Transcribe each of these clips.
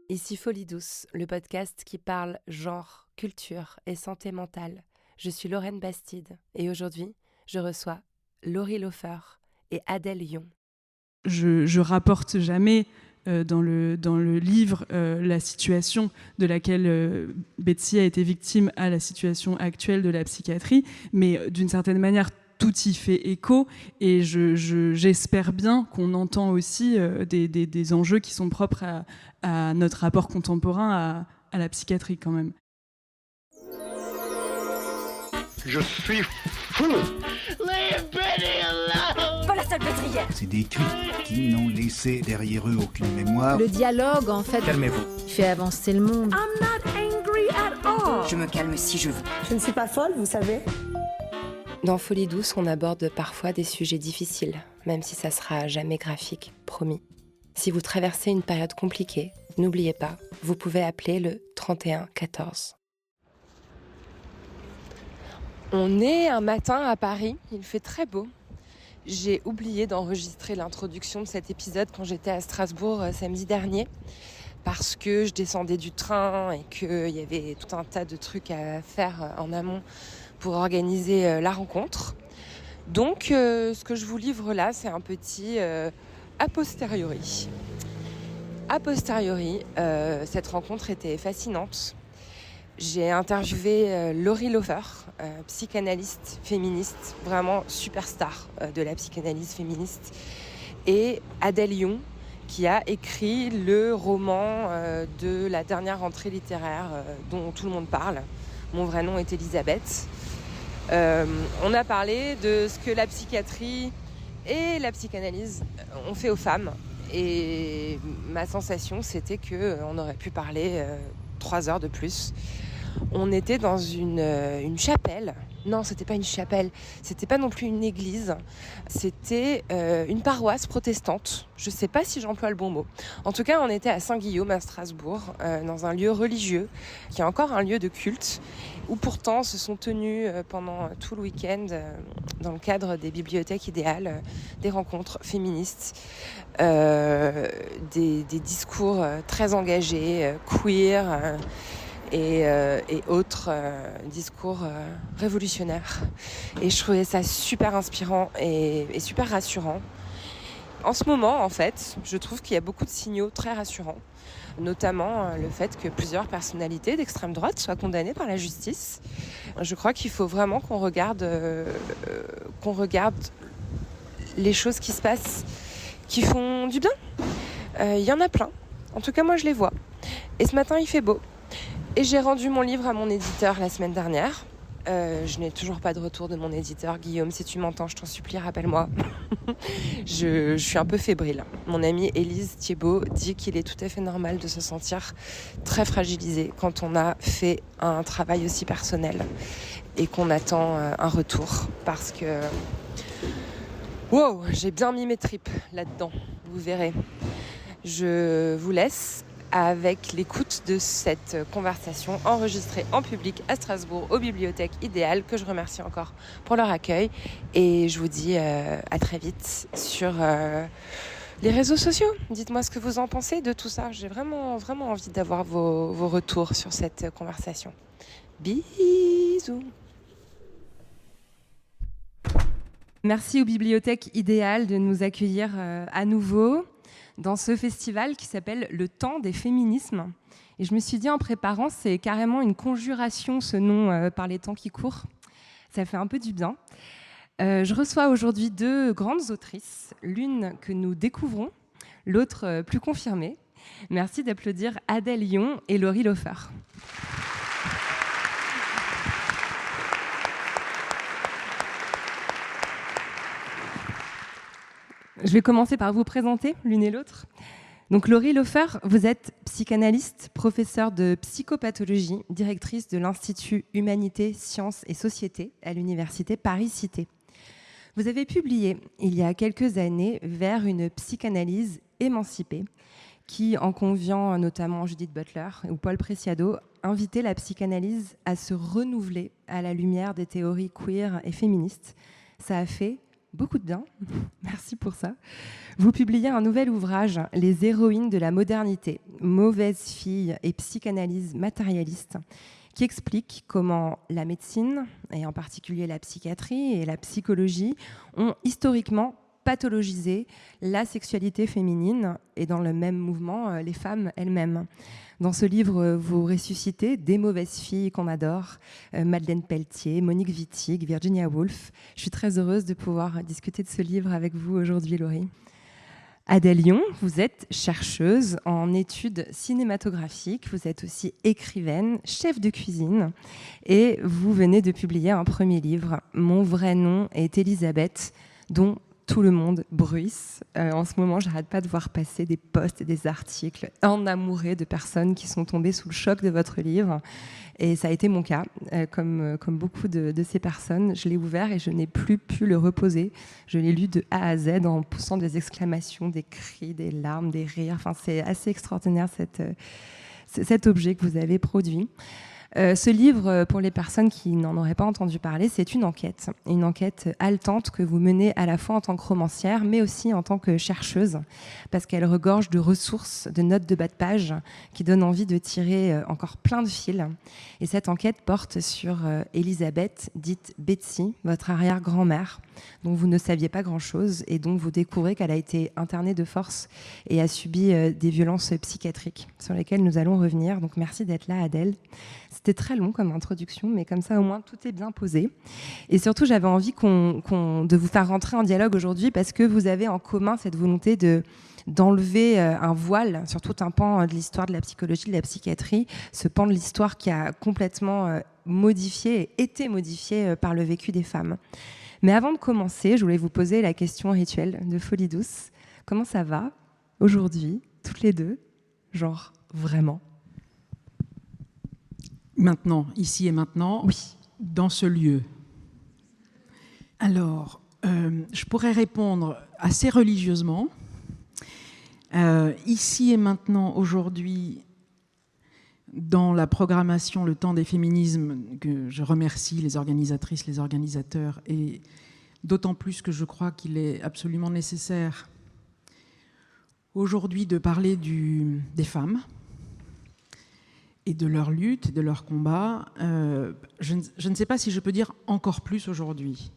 Ici Folie Douce, le podcast qui parle genre, culture et santé mentale. Je suis Lorraine Bastide et aujourd'hui, je reçois Laurie Lofer et Adèle Yon. Je rapporte jamais dans le livre la situation de laquelle Betsy a été victime à la situation actuelle de la psychiatrie, mais d'une certaine manière, tout y fait écho et j'espère bien qu'on entend aussi des enjeux qui sont propres à notre rapport contemporain à la psychiatrie quand même. Je suis fou. Leave Benny alone! Pas la salpêtrière! C'est des tuiles qui n'ont laissé derrière eux aucune mémoire. Le dialogue, en fait, Calmez-vous. fait avancer le monde. I'm not angry at all. Je me calme si je veux. Je ne suis pas folle, vous savez. Dans Folie Douce, on aborde parfois des sujets difficiles, même si ça sera jamais graphique, promis. Si vous traversez une période compliquée, n'oubliez pas, vous pouvez appeler le 31 14. On est un matin à Paris, il fait très beau. J'ai oublié d'enregistrer l'introduction de cet épisode quand j'étais à Strasbourg samedi dernier parce que je descendais du train et qu'il y avait tout un tas de trucs à faire en amont pour organiser la rencontre. Donc ce que je vous livre là, c'est un petit a posteriori. A posteriori, cette rencontre était fascinante. J'ai interviewé Laurie Lofer, psychanalyste féministe, vraiment superstar de la psychanalyse féministe, et Adèle Yon, qui a écrit le roman de la dernière rentrée littéraire dont tout le monde parle. Mon vrai nom est Elisabeth. On a parlé de ce que la psychiatrie et la psychanalyse ont fait aux femmes. Et ma sensation, c'était qu'on aurait pu parler 3 heures de plus. On était dans une chapelle. Non, c'était pas une chapelle. C'était pas non plus une église. C'était une paroisse protestante. Je sais pas si j'emploie le bon mot. En tout cas, on était à Saint-Guillaume, à Strasbourg, dans un lieu religieux, qui est encore un lieu de culte, où pourtant se sont tenues pendant tout le week-end, dans le cadre des bibliothèques idéales, des rencontres féministes, des discours très engagés, queer, et autres discours révolutionnaires. Et je trouvais ça super inspirant et super rassurant. En ce moment, en fait, je trouve qu'il y a beaucoup de signaux très rassurants, notamment le fait que plusieurs personnalités d'extrême droite soient condamnées par la justice. Je crois qu'il faut vraiment qu'on regarde les choses qui se passent, qui font du bien. Il y en a plein. En tout cas, moi, je les vois. Et ce matin, il fait beau. Et j'ai rendu mon livre à mon éditeur la semaine dernière. Je n'ai toujours pas de retour de mon éditeur. Guillaume, si tu m'entends, je t'en supplie, rappelle-moi. je suis un peu fébrile. Mon amie Élise Thiebaud dit qu'il est tout à fait normal de se sentir très fragilisé quand on a fait un travail aussi personnel et qu'on attend un retour. Parce que... Wow, j'ai bien mis mes tripes là-dedans, vous verrez. Je vous laisse avec l'écoute de cette conversation enregistrée en public à Strasbourg, aux bibliothèques idéales, que je remercie encore pour leur accueil. Et je vous dis à très vite sur les réseaux sociaux. Dites-moi ce que vous en pensez de tout ça. J'ai vraiment, vraiment envie d'avoir vos retours sur cette conversation. Bisous. Merci aux bibliothèques idéales de nous accueillir à nouveau dans ce festival qui s'appelle Le Temps des féminismes. Et je me suis dit en préparant, c'est carrément une conjuration ce nom par les temps qui courent. Ça fait un peu du bien. Je reçois aujourd'hui 2 grandes autrices, l'une que nous découvrons, l'autre plus confirmée. Merci d'applaudir Adèle Yon et Laurie Lofer. Je vais commencer par vous présenter l'une et l'autre. Donc Laurie Lofer, vous êtes psychanalyste, professeure de psychopathologie, directrice de l'Institut Humanité, Sciences et Société à l'Université Paris-Cité. Vous avez publié, il y a quelques années, Vers une psychanalyse émancipée, qui, en conviant notamment Judith Butler ou Paul Preciado, invitait la psychanalyse à se renouveler à la lumière des théories queer et féministes. Ça a fait beaucoup de bien. Merci pour ça. Vous publiez un nouvel ouvrage, Les héroïnes de la modernité, mauvaises filles et psychanalyse matérialiste, qui explique comment la médecine, et en particulier la psychiatrie et la psychologie, ont historiquement pathologisé la sexualité féminine et dans le même mouvement, les femmes elles-mêmes. Dans ce livre, vous ressuscitez des mauvaises filles qu'on adore, Madeleine Pelletier, Monique Wittig, Virginia Woolf. Je suis très heureuse de pouvoir discuter de ce livre avec vous aujourd'hui, Laurie. Adèle Lyon, vous êtes chercheuse en études cinématographiques, vous êtes aussi écrivaine, chef de cuisine et vous venez de publier un premier livre, Mon vrai nom est Elisabeth, dont tout le monde bruisse. En ce moment, j'arrête pas de voir passer des posts et des articles enamourés de personnes qui sont tombées sous le choc de votre livre. Et ça a été mon cas, comme beaucoup de ces personnes. Je l'ai ouvert et je n'ai plus pu le reposer. Je l'ai lu de A à Z en poussant des exclamations, des cris, des larmes, des rires. Enfin, c'est assez extraordinaire cet objet que vous avez produit. Ce livre, pour les personnes qui n'en auraient pas entendu parler, c'est une enquête haletante que vous menez à la fois en tant que romancière, mais aussi en tant que chercheuse, parce qu'elle regorge de ressources, de notes de bas de page qui donnent envie de tirer encore plein de fils. Et cette enquête porte sur Elisabeth, dite Betsy, votre arrière-grand-mère, dont vous ne saviez pas grand-chose et dont vous découvrez qu'elle a été internée de force et a subi des violences psychiatriques sur lesquelles nous allons revenir. Donc merci d'être là, Adèle. C'était très long comme introduction, mais comme ça, au moins, tout est bien posé. Et surtout, j'avais envie de vous faire rentrer en dialogue aujourd'hui parce que vous avez en commun cette volonté d'enlever un voile sur tout un pan de l'histoire de la psychologie, de la psychiatrie, ce pan de l'histoire qui a complètement été modifié par le vécu des femmes. Mais avant de commencer, je voulais vous poser la question rituelle de Folie Douce. Comment ça va aujourd'hui, toutes les deux? Genre, vraiment? Maintenant, ici et maintenant, oui. Dans ce lieu. Alors, je pourrais répondre assez religieusement. Ici et maintenant, aujourd'hui, dans la programmation Le Temps des féminismes, que je remercie les organisatrices, les organisateurs, et d'autant plus que je crois qu'il est absolument nécessaire aujourd'hui de parler des femmes, et de leur lutte, de leur combat. Je ne sais pas si je peux dire encore plus aujourd'hui.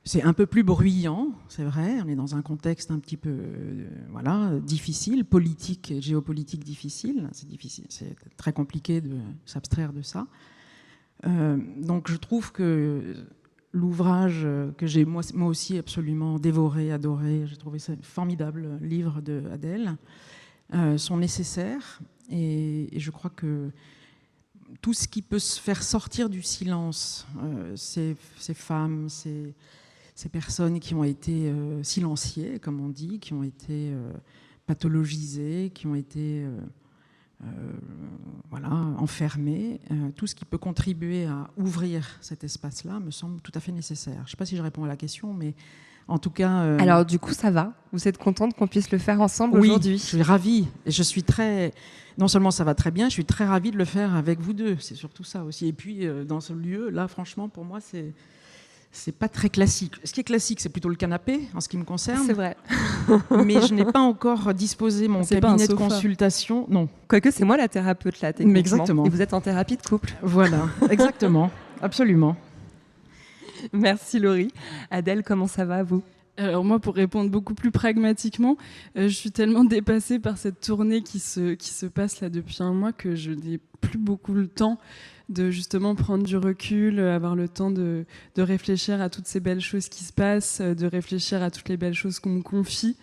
C'est un peu plus bruyant, c'est vrai. On est dans un contexte un petit peu difficile, politique et géopolitique difficile. C'est difficile, c'est très compliqué de s'abstraire de ça. Donc je trouve que l'ouvrage que j'ai moi aussi absolument dévoré, adoré, j'ai trouvé ça formidable, livre d'Adèle, sont nécessaires. Et je crois que tout ce qui peut se faire sortir du silence, ces femmes, ces personnes qui ont été silenciées, comme on dit, qui ont été pathologisées, qui ont été enfermées, tout ce qui peut contribuer à ouvrir cet espace-là me semble tout à fait nécessaire. Je ne sais pas si je réponds à la question, mais en tout cas... Alors du coup, ça va. Vous êtes contente qu'on puisse le faire ensemble aujourd'hui? Oui, je suis ravie. Et je suis très... Non seulement ça va très bien, je suis très ravie de le faire avec vous deux. C'est surtout ça aussi. Et puis, dans ce lieu, là, franchement, pour moi, c'est pas très classique. Ce qui est classique, c'est plutôt le canapé, en ce qui me concerne. C'est vrai. Mais je n'ai pas encore disposé mon cabinet de consultation. Non. Quoique, c'est moi la thérapeute, là, techniquement. Exactement. Et vous êtes en thérapie de couple. Voilà, exactement. Absolument. Merci Laurie. Adèle, comment ça va, vous? Alors moi, pour répondre beaucoup plus pragmatiquement, je suis tellement dépassée par cette tournée qui se passe là depuis un mois que je n'ai plus beaucoup le temps de justement prendre du recul, avoir le temps de réfléchir à toutes ces belles choses qui se passent, de réfléchir à toutes les belles choses qu'on me confie.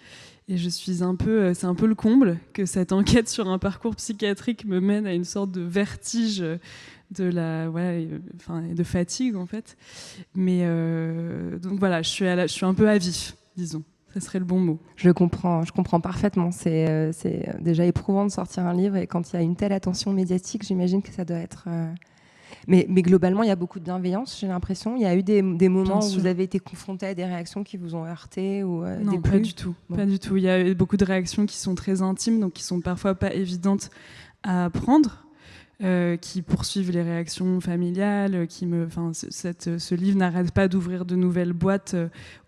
Et je suis c'est un peu le comble que cette enquête sur un parcours psychiatrique me mène à une sorte de vertige de fatigue en fait. Mais donc voilà, je suis un peu à vif, disons. Ça serait le bon mot. Je comprends parfaitement. C'est déjà éprouvant de sortir un livre et quand il y a une telle attention médiatique, j'imagine que ça doit être... Mais globalement, il y a beaucoup de bienveillance, j'ai l'impression. Il y a eu des moments où vous avez été confrontés à des réactions qui vous ont heurté ou Non, pas du tout. Bon. Pas du tout. Il y a eu beaucoup de réactions qui sont très intimes, donc qui sont parfois pas évidentes à prendre. qui poursuivent les réactions familiales, ce livre n'arrête pas d'ouvrir de nouvelles boîtes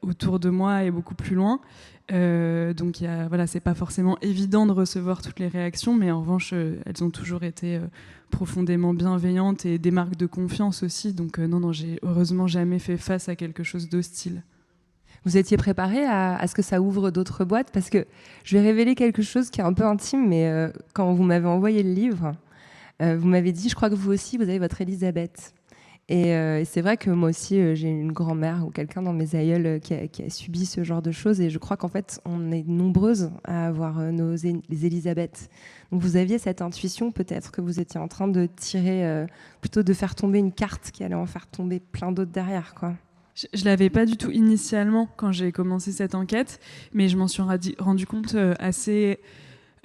autour de moi et beaucoup plus loin. Donc c'est pas forcément évident de recevoir toutes les réactions, mais en revanche, elles ont toujours été profondément bienveillantes et des marques de confiance aussi. Donc non, j'ai heureusement jamais fait face à quelque chose d'hostile. Vous étiez préparé à ce que ça ouvre d'autres boîtes? Parce que je vais révéler quelque chose qui est un peu intime, mais quand vous m'avez envoyé le livre, vous m'avez dit, je crois que vous aussi, vous avez votre Elisabeth. Et c'est vrai que moi aussi, j'ai une grand-mère ou quelqu'un dans mes aïeuls qui a subi ce genre de choses. Et je crois qu'en fait, on est nombreuses à avoir les Elisabeth. Donc vous aviez cette intuition peut-être que vous étiez en train de tirer, plutôt de faire tomber une carte qui allait en faire tomber plein d'autres derrière, quoi. Je l'avais pas du tout initialement quand j'ai commencé cette enquête, mais je m'en suis rendu compte assez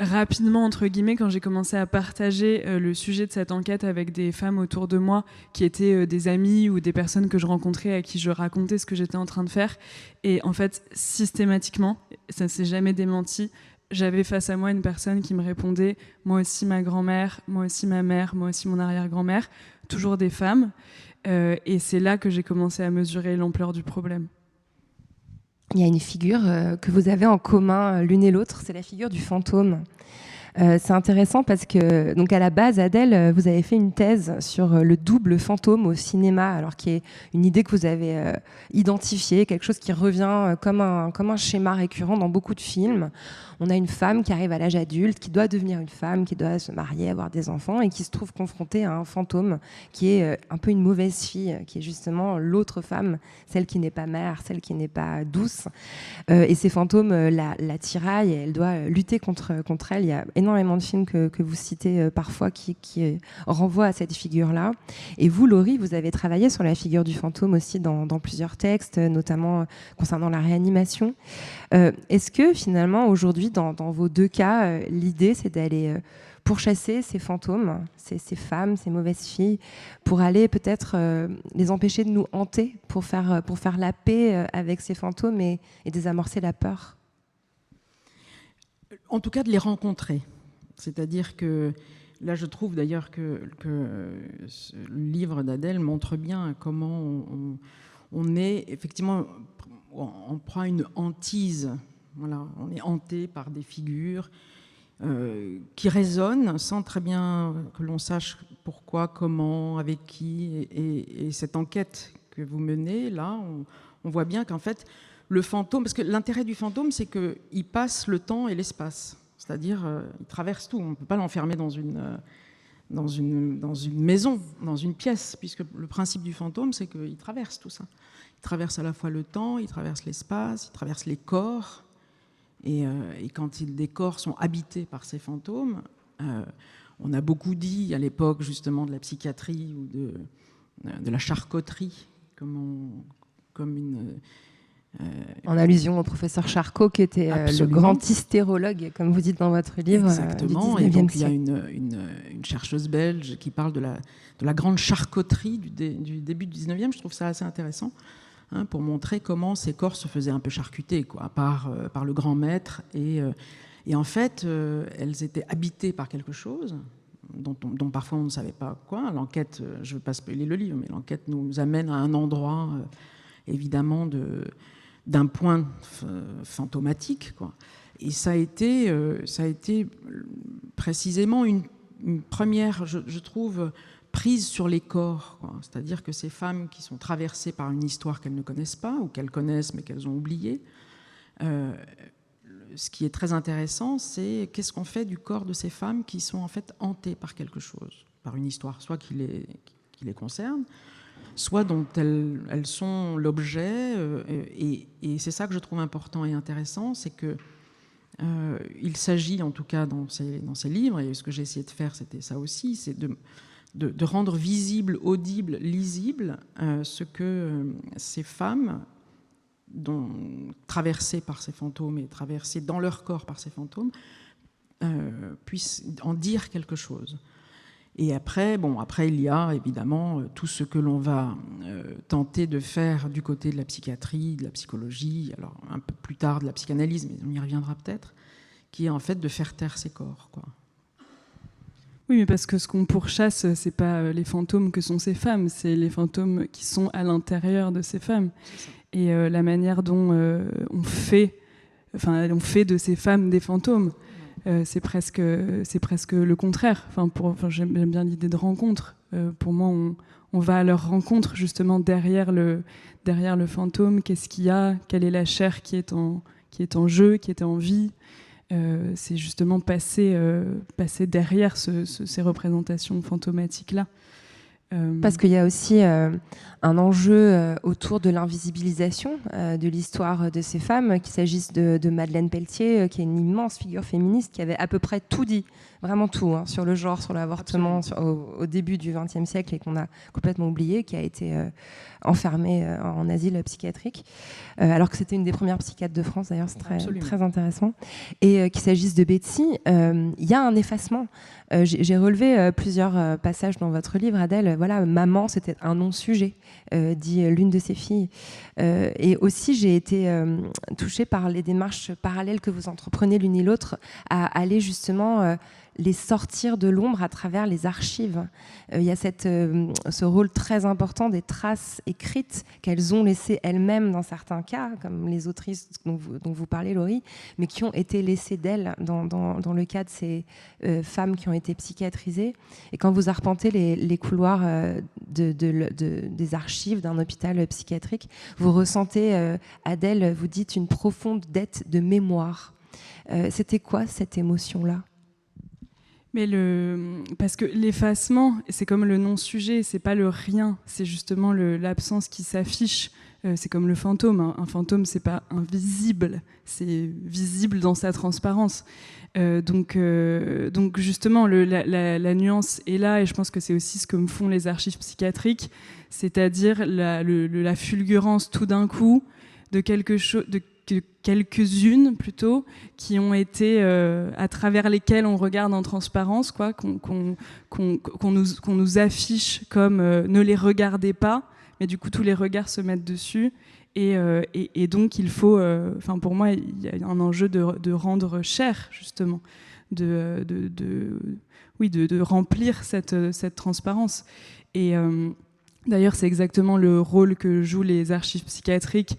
rapidement, entre guillemets, quand j'ai commencé à partager le sujet de cette enquête avec des femmes autour de moi qui étaient des amies ou des personnes que je rencontrais à qui je racontais ce que j'étais en train de faire. Et en fait, systématiquement, ça ne s'est jamais démenti, j'avais face à moi une personne qui me répondait « moi aussi ma grand-mère, moi aussi ma mère, moi aussi mon arrière-grand-mère », toujours des femmes. Et c'est là que j'ai commencé à mesurer l'ampleur du problème. Il y a une figure que vous avez en commun l'une et l'autre, c'est la figure du fantôme. C'est intéressant parce que, donc à la base, Adèle, vous avez fait une thèse sur le double fantôme au cinéma, alors qui est une idée que vous avez identifiée, quelque chose qui revient comme un schéma récurrent dans beaucoup de films. On a une femme qui arrive à l'âge adulte, qui doit devenir une femme, qui doit se marier, avoir des enfants, et qui se trouve confrontée à un fantôme qui est un peu une mauvaise fille, qui est justement l'autre femme, celle qui n'est pas mère, celle qui n'est pas douce. Et ces fantômes la tiraillent, et elle doit lutter contre elle. Il y a énormément de films que vous citez parfois qui renvoient à cette figure-là. Et vous, Laurie, vous avez travaillé sur la figure du fantôme aussi dans plusieurs textes, notamment concernant la réanimation. Est-ce que finalement, aujourd'hui, dans vos deux cas, l'idée, c'est d'aller pourchasser ces fantômes, ces femmes, ces mauvaises filles, pour aller peut-être les empêcher de nous hanter, pour faire la paix avec ces fantômes et désamorcer la peur? En tout cas, de les rencontrer. C'est-à-dire que, là, je trouve d'ailleurs que le livre d'Adèle montre bien comment on est, effectivement, on prend une hantise. Voilà, on est hanté par des figures qui résonnent sans très bien que l'on sache pourquoi, comment, avec qui. Et cette enquête que vous menez, là, on voit bien qu'en fait, le fantôme, parce que l'intérêt du fantôme, c'est qu'il passe le temps et l'espace. C'est-à-dire, il traverse tout. On ne peut pas l'enfermer dans une maison, dans une pièce, puisque le principe du fantôme, c'est qu'il traverse tout ça. Il traverse à la fois le temps, il traverse l'espace, il traverse les corps. Et quand des corps sont habités par ces fantômes, on a beaucoup dit à l'époque justement de la psychiatrie ou de la charcotterie, comme une... en allusion au professeur Charcot, qui était le grand hystérologue, comme vous dites dans votre livre. Exactement. Du 19e et donc, siècle. il y a une chercheuse belge qui parle de la grande charcotterie du début du 19e. Je trouve ça assez intéressant, pour montrer comment ces corps se faisaient un peu charcuter, quoi, par le grand maître. Et en fait, elles étaient habitées par quelque chose dont parfois on ne savait pas quoi. L'enquête, je ne veux pas spoiler le livre, mais l'enquête nous amène à un endroit, évidemment, d'un point fantomatique, quoi. Et ça a été précisément une première, je trouve, prise sur les corps, quoi. C'est-à-dire que ces femmes qui sont traversées par une histoire qu'elles ne connaissent pas, ou qu'elles connaissent mais qu'elles ont oubliée, ce qui est très intéressant, c'est qu'est-ce qu'on fait du corps de ces femmes qui sont en fait hantées par quelque chose, par une histoire, soit qui les concerne, soit dont elles sont l'objet. Et c'est ça que je trouve important et intéressant, c'est que il s'agit, en tout cas dans ces livres, et ce que j'ai essayé de faire, c'était ça aussi, c'est de rendre visible, audible, lisible ce que ces femmes, traversées par ces fantômes et traversées dans leur corps par ces fantômes, puissent en dire quelque chose. Et après, il y a évidemment tout ce que l'on va tenter de faire du côté de la psychiatrie, de la psychologie, alors un peu plus tard de la psychanalyse, mais on y reviendra peut-être, qui est en fait de faire taire ces corps, quoi. Oui, mais parce que ce qu'on pourchasse, c'est pas les fantômes que sont ces femmes, c'est les fantômes qui sont à l'intérieur de ces femmes. Et la manière dont on fait de ces femmes des fantômes, c'est presque le contraire. J'aime bien l'idée de rencontre. Pour moi, on va à leur rencontre justement derrière le fantôme. Qu'est-ce qu'il y a ? Quelle est la chair qui est en jeu, qui est en vie ? C'est justement passer derrière ces représentations fantomatiques-là. Parce qu'il y a aussi un enjeu autour de l'invisibilisation de l'histoire de ces femmes, qu'il s'agisse de Madeleine Pelletier, qui est une immense figure féministe, qui avait à peu près tout dit, vraiment tout, sur le genre, sur l'avortement, au début du XXe siècle, et qu'on a complètement oublié, qui a été enfermée en asile psychiatrique, alors que c'était une des premières psychiatres de France, d'ailleurs, c'est très intéressant. Et qu'il s'agisse de Betsy, il y a un effacement. J'ai relevé plusieurs passages dans votre livre, Adèle. Voilà, maman, c'était un non-sujet, dit l'une de ses filles. Et aussi, j'ai été touchée par les démarches parallèles que vous entreprenez l'une et l'autre à aller justement les sortir de l'ombre à travers les archives. Il y a ce rôle très important des traces écrites qu'elles ont laissées elles-mêmes dans certains cas, comme les autrices dont vous parlez, Laurie, mais qui ont été laissées d'elles dans le cas de ces femmes qui ont été psychiatrisées. Et quand vous arpentez les couloirs des archives d'un hôpital psychiatrique, vous ressentez, Adèle, vous dites une profonde dette de mémoire. C'était quoi cette émotion-là ? Mais parce que l'effacement, c'est comme le non-sujet, c'est pas le rien, c'est justement l'absence qui s'affiche. C'est comme le fantôme. Un fantôme, c'est pas invisible, c'est visible dans sa transparence. Donc justement, la nuance est là, et je pense que c'est aussi ce que me font les archives psychiatriques, c'est-à-dire la fulgurance tout d'un coup de quelque chose, quelques-unes plutôt, qui ont été à travers lesquelles on regarde en transparence, quoi, qu'on nous affiche comme ne les regardez pas, mais du coup tous les regards se mettent dessus, et donc il faut, pour moi il y a un enjeu de rendre cher justement, de remplir cette transparence. Et d'ailleurs, c'est exactement le rôle que jouent les archives psychiatriques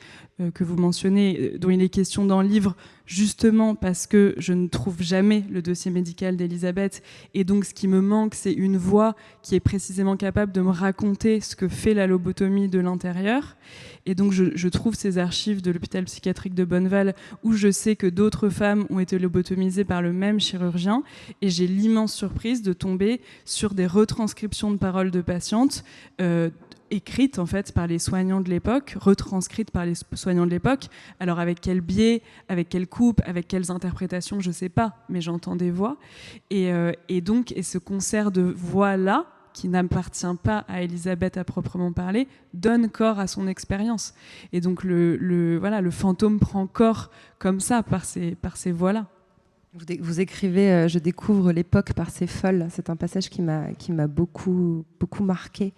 que vous mentionnez, dont il est question dans le livre, justement parce que je ne trouve jamais le dossier médical d'Elisabeth. Et donc, ce qui me manque, c'est une voix qui est précisément capable de me raconter ce que fait la lobotomie de l'intérieur. Et donc, je trouve ces archives de l'hôpital psychiatrique de Bonneval, où je sais que d'autres femmes ont été lobotomisées par le même chirurgien. Et j'ai l'immense surprise de tomber sur des retranscriptions de paroles de patientes écrites en fait par les soignants de l'époque, retranscrites par les soignants de l'époque. Alors avec quel biais, avec quelle coupe, avec quelles interprétations, je sais pas, mais j'entends des voix. Et ce concert de voix-là, qui n'appartient pas à Elisabeth à proprement parler, donne corps à son expérience. Et donc le fantôme prend corps comme ça, par ces voix-là. Vous écrivez « Je découvre l'époque par ses folles ». C'est un passage qui m'a beaucoup, beaucoup marqué.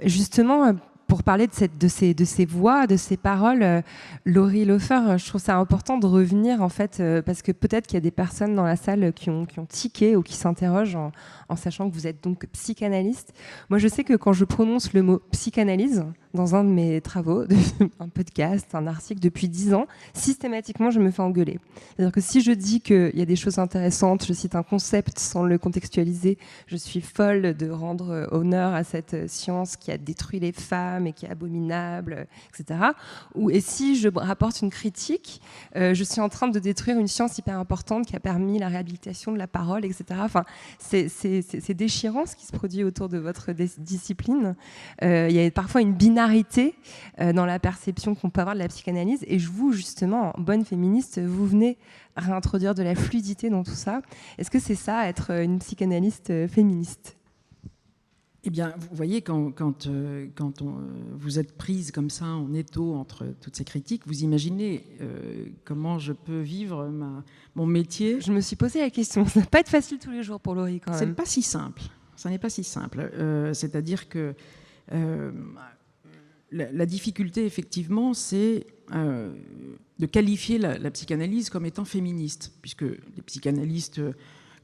Justement, pour parler de ces voix, de ces paroles, Laurie Lofer, je trouve ça important de revenir, en fait, parce que peut-être qu'il y a des personnes dans la salle qui ont tiqué ou qui s'interrogent en sachant que vous êtes donc psychanalyste. Moi, je sais que quand je prononce le mot psychanalyse dans un de mes travaux, un podcast, un article depuis 10 ans, systématiquement, je me fais engueuler. C'est-à-dire que si je dis qu'il y a des choses intéressantes, je cite un concept sans le contextualiser, je suis folle de rendre honneur à cette science qui a détruit les femmes et qui est abominable, etc. Et si je rapporte une critique, je suis en train de détruire une science hyper importante qui a permis la réhabilitation de la parole, etc. Enfin, c'est déchirant ce qui se produit autour de votre discipline. Il y a parfois une binarité dans la perception qu'on peut avoir de la psychanalyse, et vous, justement, en bonne féministe, vous venez réintroduire de la fluidité dans tout ça. Est-ce que c'est ça, être une psychanalyste féministe ? Eh bien, vous voyez, quand vous êtes prise comme ça en étau entre toutes ces critiques, vous imaginez comment je peux vivre mon métier. Je me suis posé la question. Ça ne va pas être facile tous les jours pour Laurie, quand même. Ce n'est pas si simple. Ça n'est pas si simple. C'est-à-dire que la difficulté, effectivement, c'est de qualifier la psychanalyse comme étant féministe, puisque les psychanalystes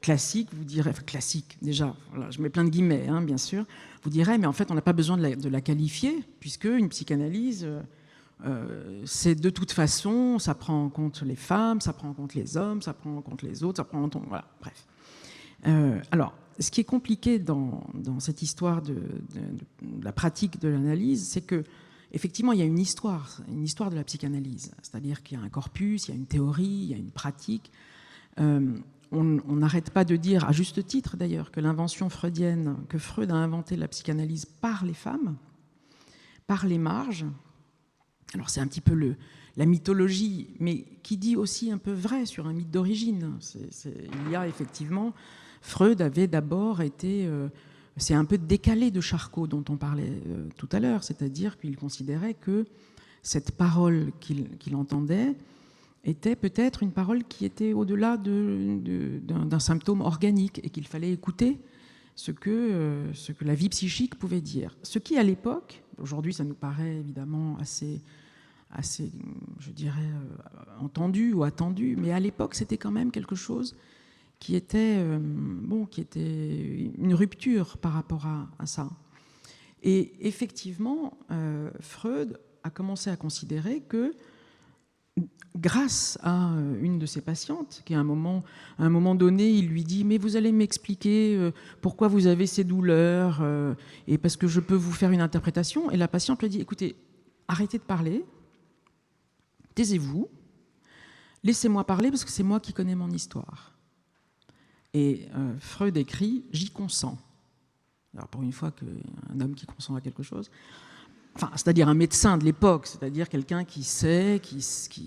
classique vous dirait, enfin classique déjà, voilà, je mets plein de guillemets, hein, bien sûr, vous dirait, mais en fait on n'a pas besoin de la qualifier, puisque une psychanalyse, c'est de toute façon, ça prend en compte les femmes, ça prend en compte les hommes, ça prend en compte les autres, ça prend en compte, voilà, bref. Alors, ce qui est compliqué dans cette histoire de la pratique de l'analyse, c'est que effectivement, il y a une histoire de la psychanalyse, c'est-à-dire qu'il y a un corpus, il y a une théorie, il y a une pratique. On n'arrête pas de dire, à juste titre d'ailleurs, que l'invention freudienne, que Freud a inventé la psychanalyse par les femmes, par les marges. Alors c'est un petit peu la mythologie, mais qui dit aussi un peu vrai sur un mythe d'origine. Il y a effectivement, Freud avait d'abord été... c'est un peu décalé de Charcot dont on parlait tout à l'heure, c'est-à-dire qu'il considérait que cette parole qu'il entendait était peut-être une parole qui était au-delà d'un symptôme organique et qu'il fallait écouter ce que la vie psychique pouvait dire. Ce qui, à l'époque, aujourd'hui ça nous paraît évidemment assez je dirais, entendu ou attendu, mais à l'époque c'était quand même quelque chose qui était une rupture par rapport à ça. Et effectivement, Freud a commencé à considérer que, grâce à une de ses patientes, qui à un moment donné, il lui dit « Mais vous allez m'expliquer pourquoi vous avez ces douleurs et parce que je peux vous faire une interprétation ?» Et la patiente lui dit « Écoutez, arrêtez de parler, taisez-vous, laissez-moi parler parce que c'est moi qui connais mon histoire. » Et Freud écrit « J'y consens ». Alors pour une fois qu'un homme qui consent à quelque chose, enfin, c'est-à-dire un médecin de l'époque, c'est-à-dire quelqu'un qui sait, qui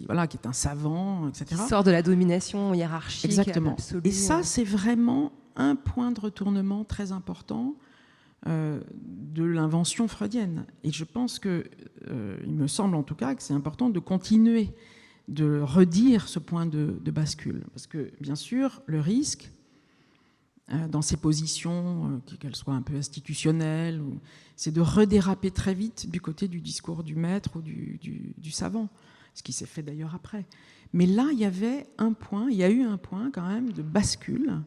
est un savant, etc. Qui sort de la domination hiérarchique. Exactement. Absolue. Et ça, c'est vraiment un point de retournement très important de l'invention freudienne. Et je pense que, il me semble en tout cas, que c'est important de continuer de redire ce point de bascule. Parce que, bien sûr, le risque, dans ces positions, qu'elles soient un peu institutionnelles, c'est de redéraper très vite du côté du discours du maître ou du savant, ce qui s'est fait d'ailleurs après. Mais là, il y a eu un point quand même de bascule,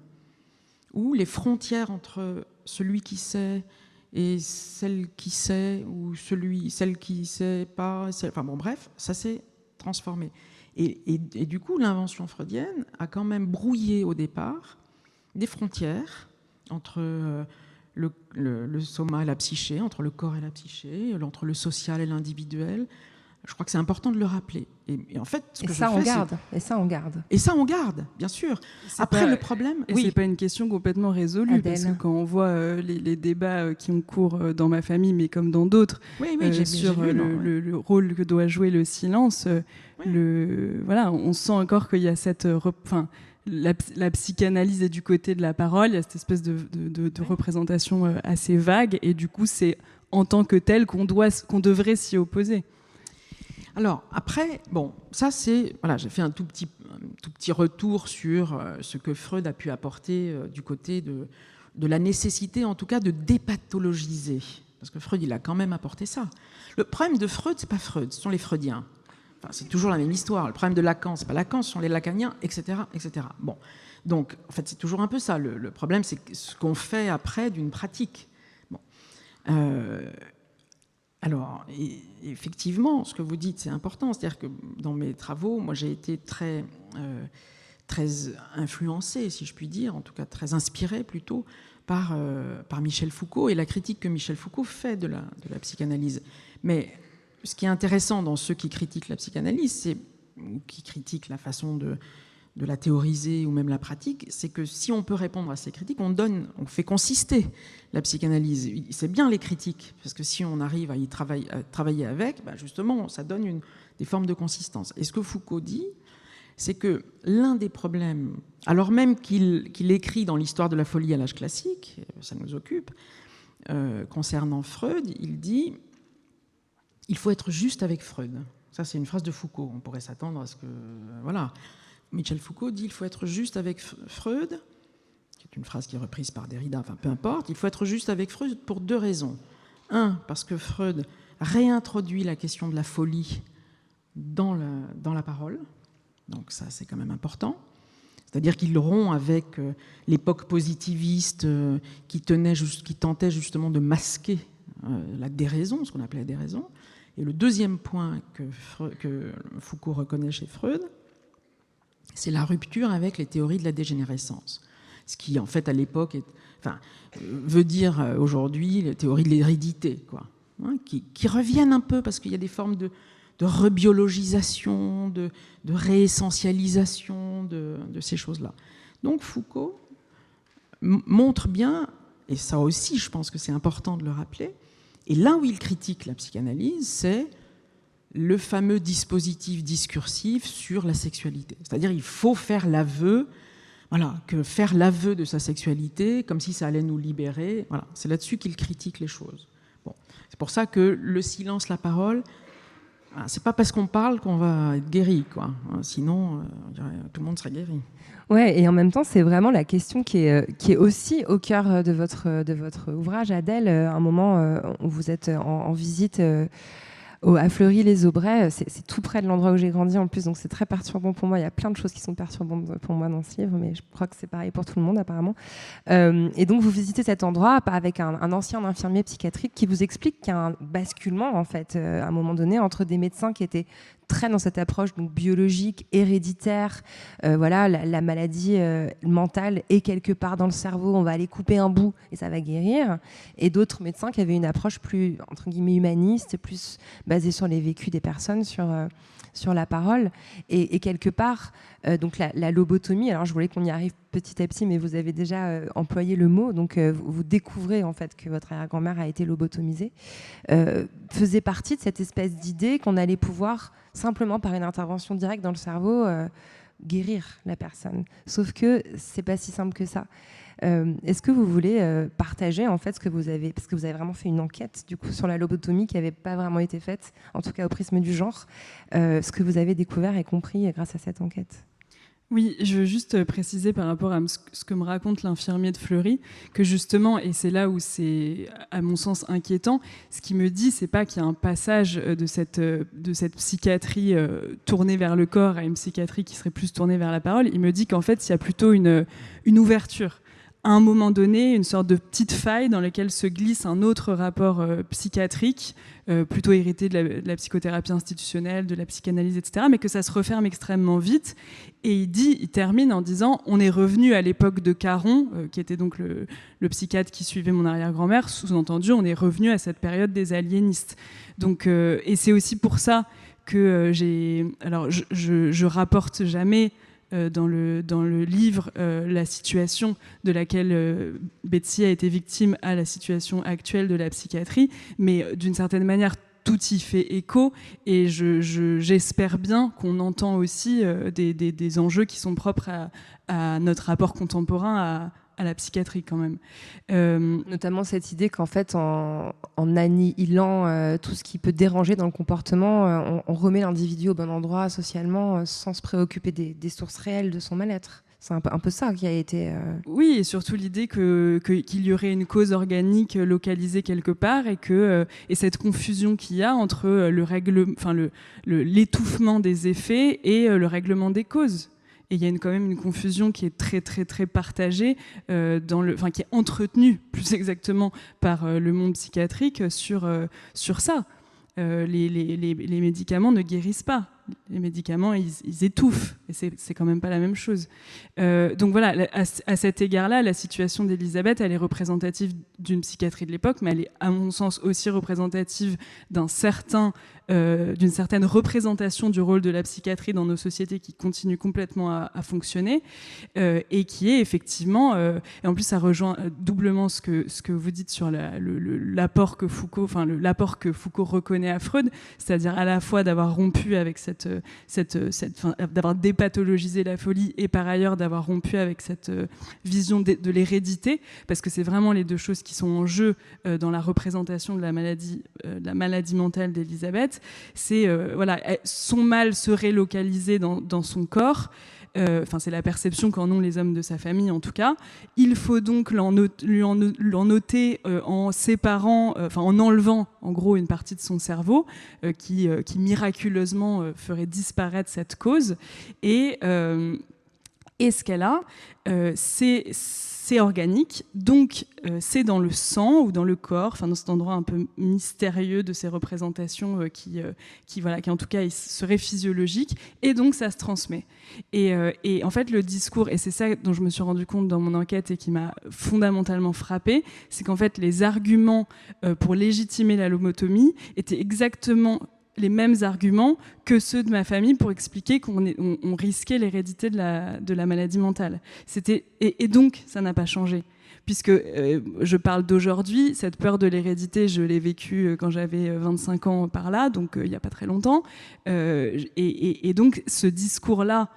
où les frontières entre celui qui sait et celle qui sait, ou celle qui sait pas, enfin bon, bref, ça s'est transformé. Et du coup, l'invention freudienne a quand même brouillé au départ des frontières entre le soma et la psyché, entre le corps et la psyché, entre le social et l'individuel. Je crois que c'est important de le rappeler. Et en fait, ce que ça, on garde. Et ça, on garde, bien sûr. Après, le problème... Oui. C'est pas une question complètement résolue, Adèle. Parce que quand on voit les débats qui ont cours dans ma famille, mais comme dans d'autres, sur le rôle que doit jouer le silence, on sent encore qu'il y a cette... La psychanalyse est du côté de la parole, il y a cette espèce de représentation assez vague, et du coup, c'est en tant que tel qu'on devrait s'y opposer. Alors, après, bon, ça c'est... Voilà, j'ai fait un tout petit retour sur ce que Freud a pu apporter du côté de la nécessité, en tout cas, de dépathologiser. Parce que Freud, il a quand même apporté ça. Le problème de Freud, c'est pas Freud, ce sont les Freudiens. Enfin, c'est toujours la même histoire. Le problème de Lacan, c'est pas Lacan, ce sont les lacaniens, etc., etc. Bon, donc, en fait, c'est toujours un peu ça. Le problème, c'est ce qu'on fait après d'une pratique. Bon. Alors, effectivement, ce que vous dites, c'est important. C'est-à-dire que dans mes travaux, moi, j'ai été très influencée, si je puis dire, en tout cas très inspirée plutôt, par Michel Foucault et la critique que Michel Foucault fait de la psychanalyse. Mais ce qui est intéressant dans ceux qui critiquent la psychanalyse, ou qui critiquent la façon de la théoriser ou même la pratique, c'est que si on peut répondre à ces critiques, on fait consister la psychanalyse. C'est bien les critiques, parce que si on arrive à y travailler avec, justement, ça donne des formes de consistance. Et ce que Foucault dit, c'est que l'un des problèmes, alors même qu'il écrit dans l'histoire de la folie à l'âge classique, ça nous occupe, concernant Freud, il dit « il faut être juste avec Freud ». Ça, c'est une phrase de Foucault. On pourrait s'attendre à ce que... Voilà. Michel Foucault dit « il faut être juste avec Freud », qui est une phrase qui est reprise par Derrida, enfin peu importe, il faut être juste avec Freud pour deux raisons. Un, parce que Freud réintroduit la question de la folie dans la parole, donc ça c'est quand même important. C'est-à-dire qu'il rompt avec l'époque positiviste qui tentait justement de masquer la déraison, ce qu'on appelait la déraison. Et le deuxième point que Foucault reconnaît chez Freud, c'est la rupture avec les théories de la dégénérescence. Ce qui, en fait, à l'époque, veut dire aujourd'hui les théories de l'hérédité, quoi, hein, qui reviennent un peu parce qu'il y a des formes de rebiologisation, de réessentialisation de ces choses-là. Donc Foucault montre bien, et ça aussi je pense que c'est important de le rappeler, et là où il critique la psychanalyse, c'est le fameux dispositif discursif sur la sexualité. C'est-à-dire il faut faire l'aveu, que faire l'aveu de sa sexualité, comme si ça allait nous libérer, c'est là-dessus qu'il critique les choses. Bon. C'est pour ça que le silence, la parole, c'est pas parce qu'on parle qu'on va être guéri, quoi. Sinon, tout le monde serait guéri. Ouais, et en même temps, c'est vraiment la question qui est aussi au cœur de votre ouvrage, Adèle. Un moment où vous êtes en visite à Fleury-les-Aubrais, c'est tout près de l'endroit où j'ai grandi en plus, donc c'est très perturbant pour moi. Il y a plein de choses qui sont perturbantes pour moi dans ce livre, mais je crois que c'est pareil pour tout le monde apparemment. Et donc vous visitez cet endroit avec un ancien infirmier psychiatrique qui vous explique qu'il y a un basculement en fait, à un moment donné, entre des médecins qui étaient très dans cette approche donc biologique, héréditaire, la maladie mentale est quelque part dans le cerveau, on va aller couper un bout et ça va guérir, et d'autres médecins qui avaient une approche plus entre guillemets humaniste, plus basée sur les vécus des personnes, sur la parole, et quelque part donc la lobotomie. Alors je voulais qu'on y arrive petit à petit, mais vous avez déjà employé le mot, donc vous découvrez en fait que votre arrière-grand-mère a été lobotomisée, faisait partie de cette espèce d'idée qu'on allait pouvoir simplement par une intervention directe dans le cerveau guérir la personne. Sauf que c'est pas si simple que ça. Est-ce que vous voulez partager en fait ce que vous avez, parce que vous avez vraiment fait une enquête du coup sur la lobotomie qui n'avait pas vraiment été faite, en tout cas au prisme du genre, ce que vous avez découvert et compris grâce à cette enquête? Oui, je veux juste préciser par rapport à ce que me raconte l'infirmier de Fleury, que justement, et c'est là où c'est à mon sens inquiétant, ce qu'il me dit, c'est pas qu'il y a un passage de cette psychiatrie tournée vers le corps à une psychiatrie qui serait plus tournée vers la parole. Il me dit qu'en fait, il y a plutôt une ouverture. À un moment donné, une sorte de petite faille dans laquelle se glisse un autre rapport psychiatrique, plutôt hérité de la psychothérapie institutionnelle, de la psychanalyse, etc., mais que ça se referme extrêmement vite. Et il termine en disant « On est revenu à l'époque de Caron, qui était donc le psychiatre qui suivait mon arrière-grand-mère, sous-entendu, on est revenu à cette période des aliénistes. » Donc, et c'est aussi pour ça que je rapporte jamais dans le livre la situation de laquelle Betsy a été victime à la situation actuelle de la psychiatrie, mais d'une certaine manière tout y fait écho, et j'espère bien qu'on entend aussi des enjeux qui sont propres à notre rapport contemporain à la psychiatrie quand même. Notamment cette idée qu'en fait, en annihilant tout ce qui peut déranger dans le comportement, on remet l'individu au bon endroit socialement sans se préoccuper des sources réelles de son mal-être. C'est un peu ça qui a été... Oui, et surtout l'idée qu'il y aurait une cause organique localisée quelque part, et cette confusion qu'il y a entre l'étouffement des effets et le règlement des causes. Et il y a quand même une confusion qui est très, très, très partagée, qui est entretenue, plus exactement, par le monde psychiatrique sur ça. Les médicaments ne guérissent pas. Les médicaments, ils étouffent. Et c'est quand même pas la même chose. Donc voilà, à cet égard-là, la situation d'Elisabeth, elle est représentative d'une psychiatrie de l'époque, mais elle est, à mon sens, aussi représentative d'une certaine représentation du rôle de la psychiatrie dans nos sociétés qui continue complètement à fonctionner, et qui est effectivement, et en plus ça rejoint doublement ce que vous dites sur l'apport que Foucault reconnaît à Freud, c'est-à-dire à la fois d'avoir rompu avec d'avoir dépathologisé la folie, et par ailleurs d'avoir rompu avec cette vision de l'hérédité, parce que c'est vraiment les deux choses qui sont en jeu dans la représentation de la maladie mentale d'Elisabeth. C'est son mal serait localisé dans son corps. C'est la perception qu'en ont les hommes de sa famille en tout cas. Il faut donc l'en ôter en séparant, en enlevant en gros une partie de son cerveau qui miraculeusement ferait disparaître cette cause. Et Et ce qu'elle a, c'est organique, donc c'est dans le sang ou dans le corps, enfin dans cet endroit un peu mystérieux de ces représentations qui en tout cas serait physiologique, et donc ça se transmet. Et en fait le discours, et c'est ça dont je me suis rendu compte dans mon enquête et qui m'a fondamentalement frappée, c'est qu'en fait les arguments pour légitimer la lobotomie étaient exactement les mêmes arguments que ceux de ma famille pour expliquer qu'on risquait l'hérédité de la maladie mentale. Et donc, ça n'a pas changé. Puisque je parle d'aujourd'hui, cette peur de l'hérédité, je l'ai vécue quand j'avais 25 ans par là, donc il n'y a pas très longtemps. Et donc, ce discours-là,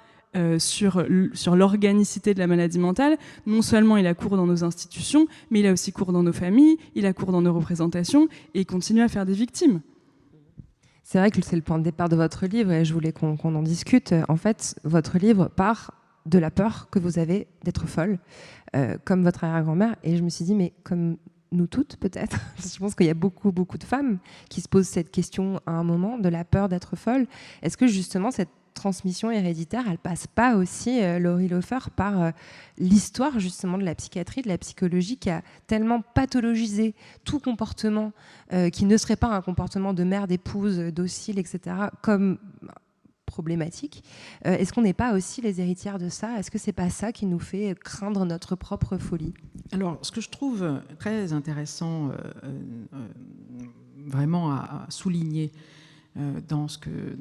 sur l'organicité de la maladie mentale, non seulement il a cours dans nos institutions, mais il a aussi cours dans nos familles, il a cours dans nos représentations, et il continue à faire des victimes. C'est vrai que c'est le point de départ de votre livre et je voulais qu'on en discute. En fait, votre livre part de la peur que vous avez d'être folle, comme votre arrière-grand-mère. Et je me suis dit, mais comme nous toutes peut-être, je pense qu'il y a beaucoup de femmes qui se posent cette question à un moment, de la peur d'être folle. Est-ce que justement cette transmission héréditaire, elle passe pas aussi, Laurie Lofer, par l'histoire justement de la psychiatrie, de la psychologie qui a tellement pathologisé tout comportement qui ne serait pas un comportement de mère, d'épouse, docile, etc., comme problématique. Est-ce qu'on n'est pas aussi les héritières de ça ? Est-ce que c'est pas ça qui nous fait craindre notre propre folie ? Alors, ce que je trouve très intéressant, vraiment à souligner dans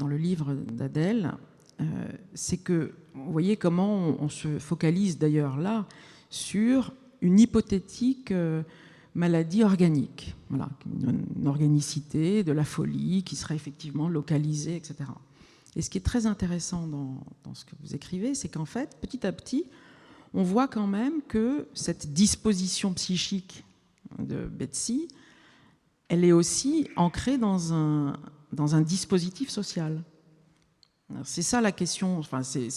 le livre d'Adèle, c'est que vous voyez comment on se focalise d'ailleurs là sur une hypothétique maladie organique, voilà, une organicité, de la folie qui serait effectivement localisée, etc. Et ce qui est très intéressant dans ce que vous écrivez, c'est qu'en fait, petit à petit, on voit quand même que cette disposition psychique de Betsy, elle est aussi ancrée dans un dispositif social. C'est ça la question, enfin, c'est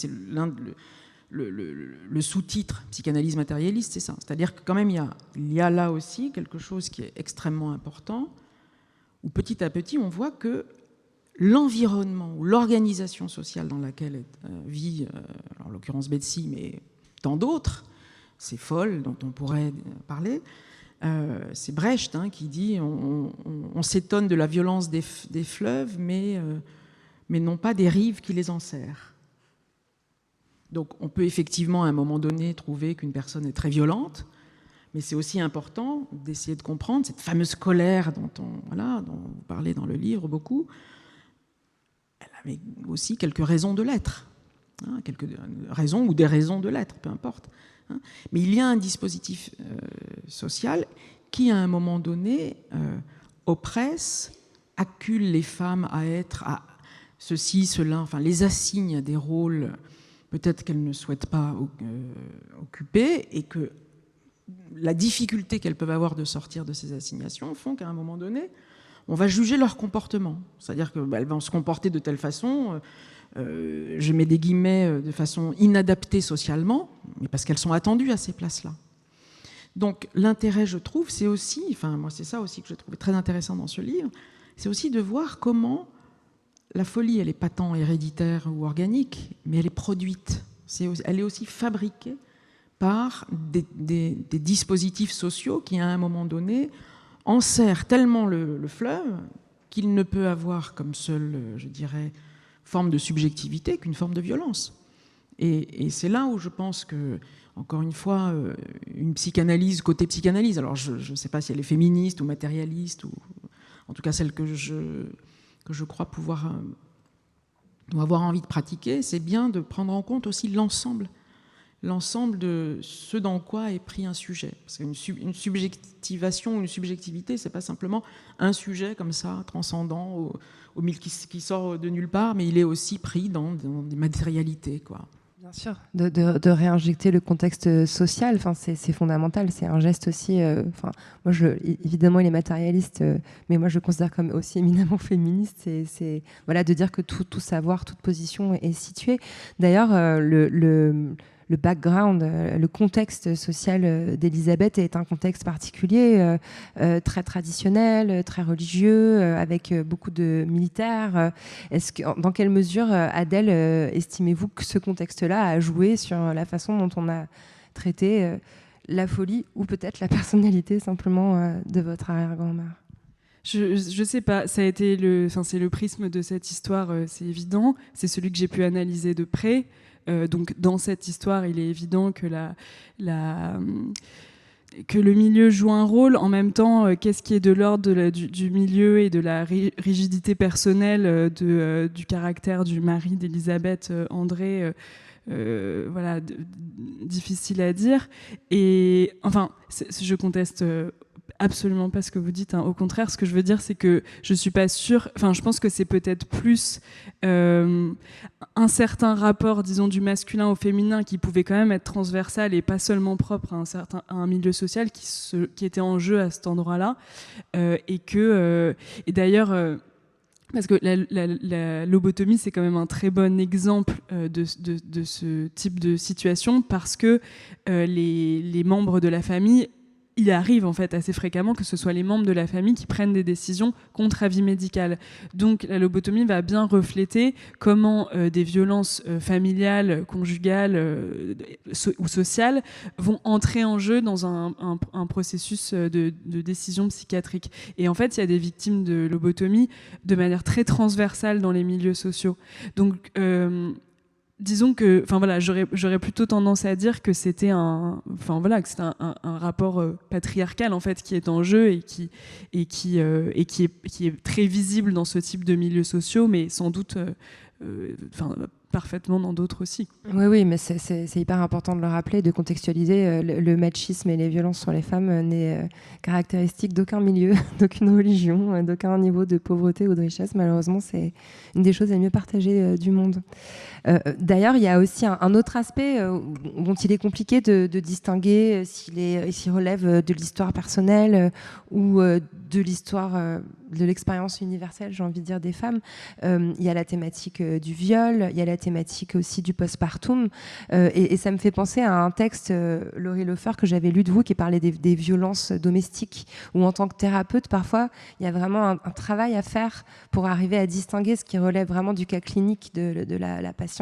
le sous-titre psychanalyse matérialiste, c'est ça. C'est-à-dire que quand même, il y a là aussi quelque chose qui est extrêmement important, où petit à petit, on voit que l'environnement ou l'organisation sociale dans laquelle vit, en l'occurrence Betsy, mais tant d'autres, ces folles dont on pourrait parler, c'est Brecht qui dit on s'étonne de la violence des fleuves, mais non pas des rives qui les enserrent. Donc on peut effectivement à un moment donné trouver qu'une personne est très violente, mais c'est aussi important d'essayer de comprendre cette fameuse colère dont vous parlez dans le livre beaucoup. Elle avait aussi quelques raisons de l'être, quelques raisons ou des raisons de l'être, peu importe. Mais il y a un dispositif social qui, à un moment donné, oppresse, accule les femmes à être à ceci, cela, enfin les assigne à des rôles peut-être qu'elles ne souhaitent pas occuper, et que la difficulté qu'elles peuvent avoir de sortir de ces assignations font qu'à un moment donné, on va juger leur comportement. C'est-à-dire qu'elles vont se comporter de telle façon, je mets des guillemets, de façon inadaptée socialement, mais parce qu'elles sont attendues à ces places-là. Donc l'intérêt, je trouve, c'est aussi, enfin moi c'est ça aussi que je trouvais très intéressant dans ce livre, c'est aussi de voir comment la folie, elle n'est pas tant héréditaire ou organique, mais elle est produite. Elle est aussi fabriquée par des dispositifs sociaux qui, à un moment donné, enserrent tellement le fleuve qu'il ne peut avoir comme seule, je dirais, forme de subjectivité qu'une forme de violence. Et c'est là où je pense que, encore une fois, une psychanalyse, côté psychanalyse, alors je ne sais pas si elle est féministe ou matérialiste, ou en tout cas celle que je crois pouvoir ou avoir envie de pratiquer, c'est bien de prendre en compte aussi l'ensemble de ce dans quoi est pris un sujet. Parce qu'une subjectivation ou une subjectivité, c'est pas simplement un sujet comme ça, transcendant, qui sort de nulle part, mais il est aussi pris dans des matérialités, quoi. Bien sûr, de réinjecter le contexte social, enfin, c'est fondamental, c'est un geste aussi, moi évidemment il est matérialiste, mais moi je le considère comme aussi éminemment féministe, c'est voilà, de dire que tout savoir, toute position est située. D'ailleurs, background, le contexte social d'Élisabeth est un contexte particulier, très traditionnel, très religieux, avec beaucoup de militaires. Dans quelle mesure, Adèle, estimez-vous que ce contexte-là a joué sur la façon dont on a traité la folie ou peut-être la personnalité simplement de votre arrière-grand-mère? Je sais pas, ça a été c'est le prisme de cette histoire, c'est évident. C'est celui que j'ai pu analyser de près. Donc dans cette histoire, il est évident que que le milieu joue un rôle. En même temps, qu'est-ce qui est de l'ordre du milieu et de la rigidité personnelle du caractère du mari d'Élisabeth, André, voilà, difficile à dire. Et enfin, je conteste absolument pas ce que vous dites, hein. Au contraire, ce que je veux dire, c'est que je suis pas sûre, enfin je pense que c'est peut-être plus un certain rapport, disons, du masculin au féminin qui pouvait quand même être transversal et pas seulement propre à un milieu social qui était en jeu à cet endroit-là, et d'ailleurs parce que la lobotomie, c'est quand même un très bon exemple de ce type de situation, parce que les membres de la famille, il arrive en fait assez fréquemment que ce soit les membres de la famille qui prennent des décisions contre avis médical. Donc la lobotomie va bien refléter comment des violences familiales, conjugales ou sociales vont entrer en jeu dans un processus de décision psychiatrique. Et en fait, il y a des victimes de lobotomie de manière très transversale dans les milieux sociaux. Donc disons que, enfin voilà, j'aurais plutôt tendance à dire que c'était un rapport patriarcal en fait qui est en jeu et qui est très visible dans ce type de milieux sociaux, mais sans doute, parfaitement dans d'autres aussi. Oui, mais c'est hyper important de le rappeler, de contextualiser. Le machisme et les violences sur les femmes n'est caractéristique d'aucun milieu, d'aucune religion, d'aucun niveau de pauvreté ou de richesse. Malheureusement, c'est une des choses les mieux partagées du monde. D'ailleurs, il y a aussi un autre aspect dont il est compliqué de distinguer s'il relève de l'histoire personnelle ou de l'histoire de l'expérience universelle, j'ai envie de dire, des femmes. Il y a la thématique du viol, il y a la thématique aussi du postpartum, et ça me fait penser à un texte, Laurie Lofer, que j'avais lu de vous, qui parlait des violences domestiques, où en tant que thérapeute, parfois, il y a vraiment un travail à faire pour arriver à distinguer ce qui relève vraiment du cas clinique de la patiente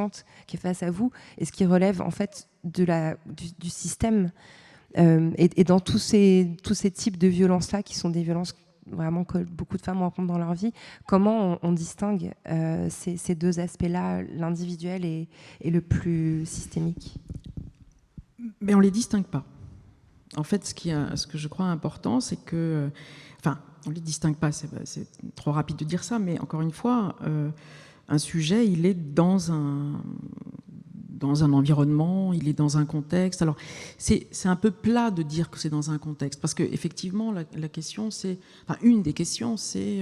qui est face à vous, et ce qui relève en fait du système. Et dans tous ces types de violences-là, qui sont des violences vraiment que beaucoup de femmes rencontrent dans leur vie, comment on distingue ces deux aspects-là, l'individuel et le plus systémique? Mais on ne les distingue pas. En fait, ce que je crois important, c'est que... Enfin, on ne les distingue pas, c'est trop rapide de dire ça, mais encore une fois, un sujet, il est dans un environnement, il est dans un contexte. Alors, c'est un peu plat de dire que c'est dans un contexte, parce qu'effectivement, la question, une des questions, c'est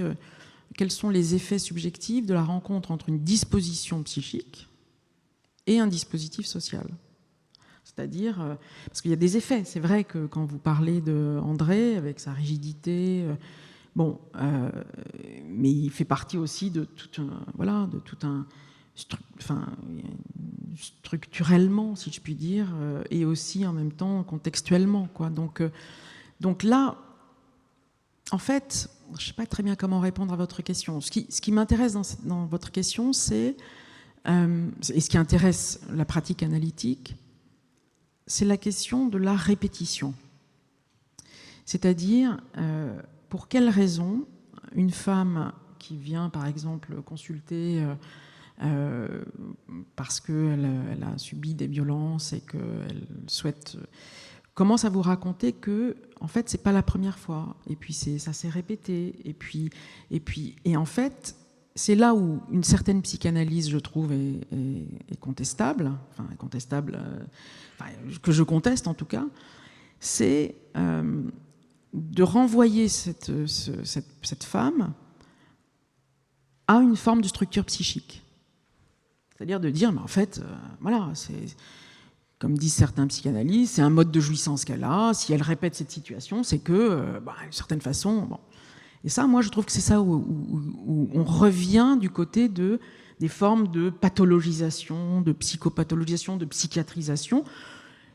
quels sont les effets subjectifs de la rencontre entre une disposition psychique et un dispositif social. C'est-à-dire, parce qu'il y a des effets. C'est vrai que quand vous parlez d'André, avec sa rigidité, mais il fait partie aussi de tout un structurellement, si je puis dire, et aussi en même temps contextuellement, quoi. Donc là, en fait, je ne sais pas très bien comment répondre à votre question. Ce qui m'intéresse dans votre question, et ce qui intéresse la pratique analytique, c'est la question de la répétition. C'est-à-dire, pour quelle raison une femme qui vient, par exemple, consulter parce qu'elle a subi des violences et qu'elle souhaite commence à vous raconter que en fait c'est pas la première fois, et puis ça s'est répété, et en fait c'est là où une certaine psychanalyse, je trouve, est contestable, que je conteste en tout cas, c'est de renvoyer cette femme à une forme de structure psychique. C'est-à-dire de dire, mais en fait, voilà, c'est, comme disent certains psychanalystes, c'est un mode de jouissance qu'elle a. Si elle répète cette situation, c'est que, d'une certaine façon... Bon. Et ça, moi, je trouve que c'est ça où on revient du côté des formes de pathologisation, de psychopathologisation, de psychiatrisation,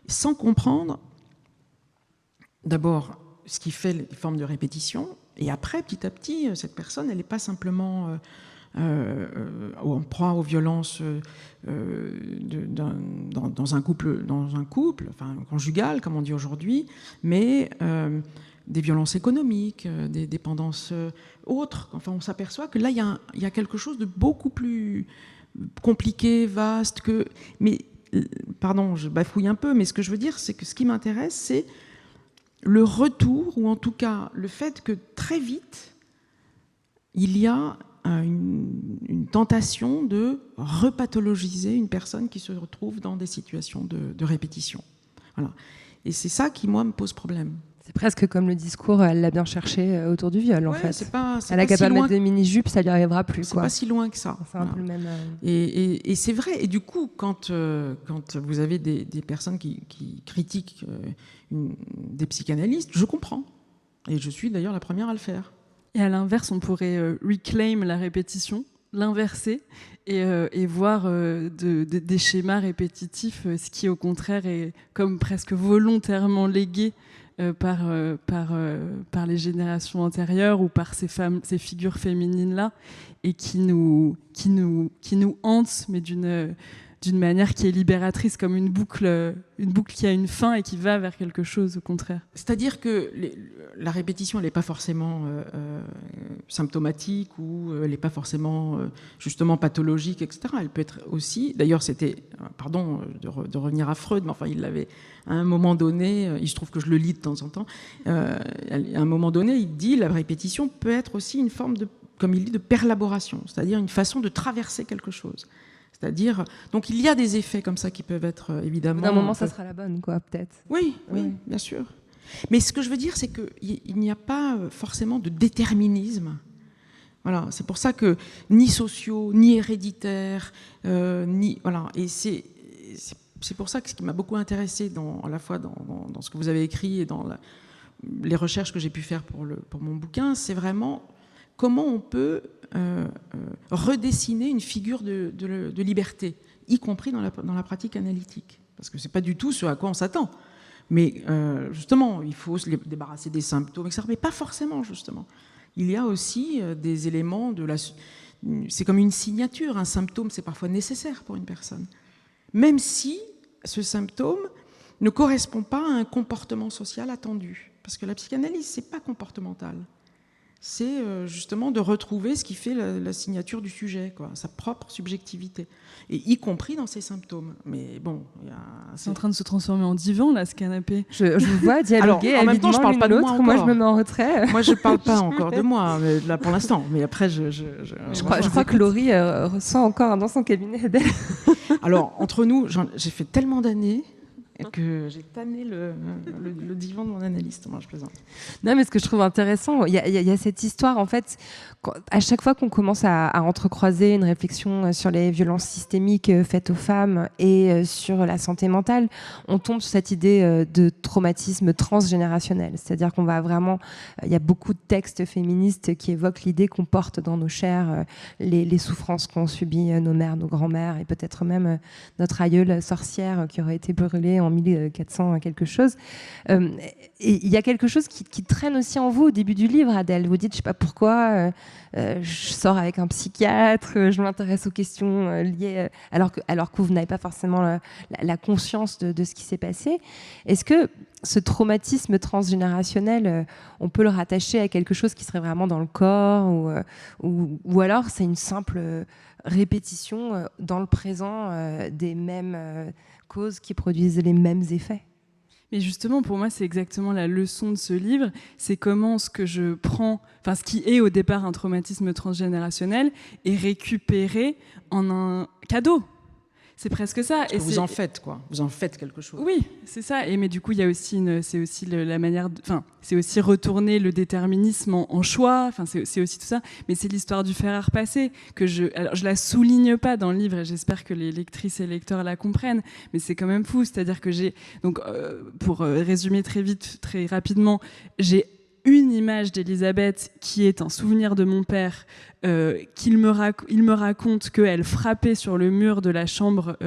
sans comprendre d'abord ce qui fait les formes de répétition, et après, petit à petit, cette personne, elle n'est pas simplement en proie aux violences dans un couple, enfin conjugal, comme on dit aujourd'hui, mais des violences économiques, des dépendances autres. Enfin, on s'aperçoit que là, il y a quelque chose de beaucoup plus compliqué, vaste que... Mais, pardon, je bafouille un peu, mais ce que je veux dire, c'est que ce qui m'intéresse, c'est le retour, ou en tout cas le fait que très vite, il y a une tentation de repathologiser une personne qui se retrouve dans des situations de répétition. Voilà. Et c'est ça qui, moi, me pose problème. C'est presque comme le discours, elle l'a bien cherché autour du viol, en fait. Elle a qu'à pas mettre des mini-jupes, ça lui arrivera plus. C'est pas si loin que ça. C'est un peu le même... Et c'est vrai. Et du coup, quand vous avez des personnes qui critiquent des psychanalystes, je comprends. Et je suis d'ailleurs la première à le faire. Et à l'inverse, on pourrait reclaim la répétition, l'inverser et voir des schémas répétitifs, ce qui au contraire est comme presque volontairement légué par les générations antérieures ou par ces figures féminines-là, et qui nous hantent, mais d'une manière qui est libératrice, comme une boucle qui a une fin et qui va vers quelque chose, au contraire. C'est-à-dire que la répétition, elle n'est pas forcément symptomatique, ou elle n'est pas forcément justement pathologique, etc. Elle peut être aussi... D'ailleurs, c'était... Pardon de revenir à Freud, mais enfin, il l'avait... À un moment donné, il se trouve que je le lis de temps en temps, à un moment donné, il dit la répétition peut être aussi une forme de, comme il dit, de perlaboration, c'est-à-dire une façon de traverser quelque chose. C'est-à-dire, donc il y a des effets comme ça qui peuvent être évidemment... D'un moment, ça sera la bonne, quoi, peut-être. Oui, bien sûr. Mais ce que je veux dire, c'est qu'il n'y a pas forcément de déterminisme. Voilà, c'est pour ça que ni sociaux, ni héréditaires, voilà. Et c'est pour ça que ce qui m'a beaucoup intéressée à la fois dans ce que vous avez écrit et dans les recherches que j'ai pu faire pour mon bouquin, c'est vraiment comment on peut redessiner une figure de liberté, y compris dans la pratique analytique. Parce que ce n'est pas du tout ce à quoi on s'attend. Mais justement, il faut se débarrasser des symptômes, etc. Mais pas forcément, justement. Il y a aussi des éléments c'est comme une signature. Un symptôme, c'est parfois nécessaire pour une personne. Même si ce symptôme ne correspond pas à un comportement social attendu. Parce que la psychanalyse, ce n'est pas comportemental. C'est justement de retrouver ce qui fait la signature du sujet, quoi, sa propre subjectivité, et y compris dans ses symptômes. Mais bon, c'est en train de se transformer en divan, là, ce canapé. Je vous vois dialoguer. Alors, en même temps, je parle pas de moi encore. Moi, je me mets en retrait. Moi, je parle pas encore de moi, mais là pour l'instant. Mais après, je crois que Laurie ressent encore dans son cabinet d'elle. Alors, entre nous, j'ai fait tellement d'années que j'ai tanné le divan de mon analyste. Moi, je plaisante. Non, mais ce que je trouve intéressant, il y a cette histoire, en fait, à chaque fois qu'on commence à entrecroiser une réflexion sur les violences systémiques faites aux femmes et sur la santé mentale, on tombe sur cette idée de traumatisme transgénérationnel. C'est-à-dire qu'on va vraiment... Il y a beaucoup de textes féministes qui évoquent l'idée qu'on porte dans nos chairs les souffrances qu'ont subies nos mères, nos grands-mères, et peut-être même notre aïeule sorcière qui aurait été brûlée en 1400 quelque chose. Et il y a quelque chose qui traîne aussi en vous au début du livre, Adèle. Vous dites, je ne sais pas pourquoi, je sors avec un psychiatre, je m'intéresse aux questions liées, alors que vous n'avez pas forcément la conscience de ce qui s'est passé. Est-ce que ce traumatisme transgénérationnel, on peut le rattacher à quelque chose qui serait vraiment dans le corps, ou alors c'est une simple répétition dans le présent des mêmes causes qui produisent les mêmes effets? Mais justement, pour moi, c'est exactement la leçon de ce livre. C'est comment ce que je prends, enfin, ce qui est au départ un traumatisme transgénérationnel, est récupéré en un cadeau. C'est presque ça. Et vous en faites, quoi. Vous en faites quelque chose. Oui, c'est ça. Mais du coup, il y a aussi c'est aussi la manière, c'est aussi retourner le déterminisme en choix. Enfin, c'est aussi tout ça. Mais c'est l'histoire du fer à repasser que je la souligne pas dans le livre, et j'espère que les lectrices et lecteurs la comprennent. Mais c'est quand même fou. C'est-à-dire que pour résumer très vite, très rapidement, j'ai une image d'Elisabeth qui est un souvenir de mon père, il me raconte qu'elle frappait sur le mur de la chambre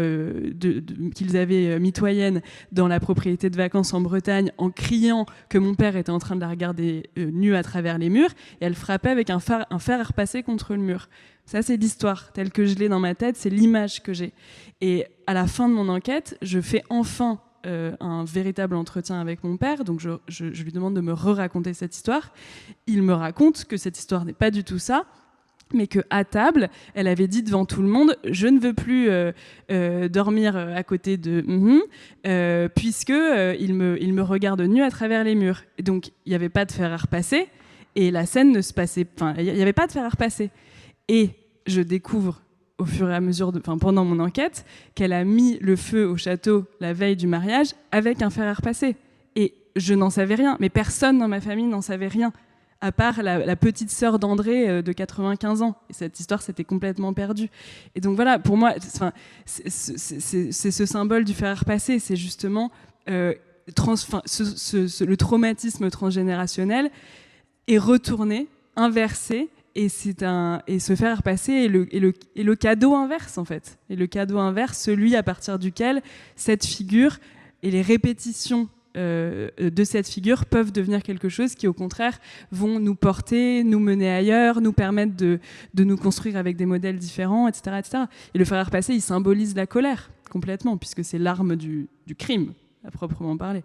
qu'ils avaient mitoyenne dans la propriété de vacances en Bretagne en criant que mon père était en train de la regarder nue à travers les murs, et elle frappait avec un fer à repasser contre le mur. Ça, c'est l'histoire telle que je l'ai dans ma tête, c'est l'image que j'ai. Et à la fin de mon enquête, je fais enfin un véritable entretien avec mon père, donc je lui demande de me raconter cette histoire. Il me raconte que cette histoire n'est pas du tout ça, mais qu'à table, elle avait dit devant tout le monde « Je ne veux plus dormir à côté de puisque il me regarde nu à travers les murs. » Et donc, il n'y avait pas de fer à repasser, et la scène ne se passait... Enfin, il n'y avait pas de fer à repasser. Et je découvre au fur et à mesure, pendant mon enquête, qu'elle a mis le feu au château la veille du mariage avec un fer à repasser. Et je n'en savais rien, mais personne dans ma famille n'en savait rien, à part la petite sœur d'André de 95 ans. Et cette histoire s'était complètement perdue. Et donc voilà, pour moi, c'est ce symbole du fer à repasser, c'est justement le traumatisme transgénérationnel est retourné, inversé, et se faire repasser est le cadeau inverse, en fait. Et le cadeau inverse, celui à partir duquel cette figure et les répétitions de cette figure peuvent devenir quelque chose qui, au contraire, vont nous porter, nous mener ailleurs, nous permettre de nous construire avec des modèles différents, etc., etc. Et le fer repasser, il symbolise la colère, complètement, puisque c'est l'arme du crime, à proprement parler.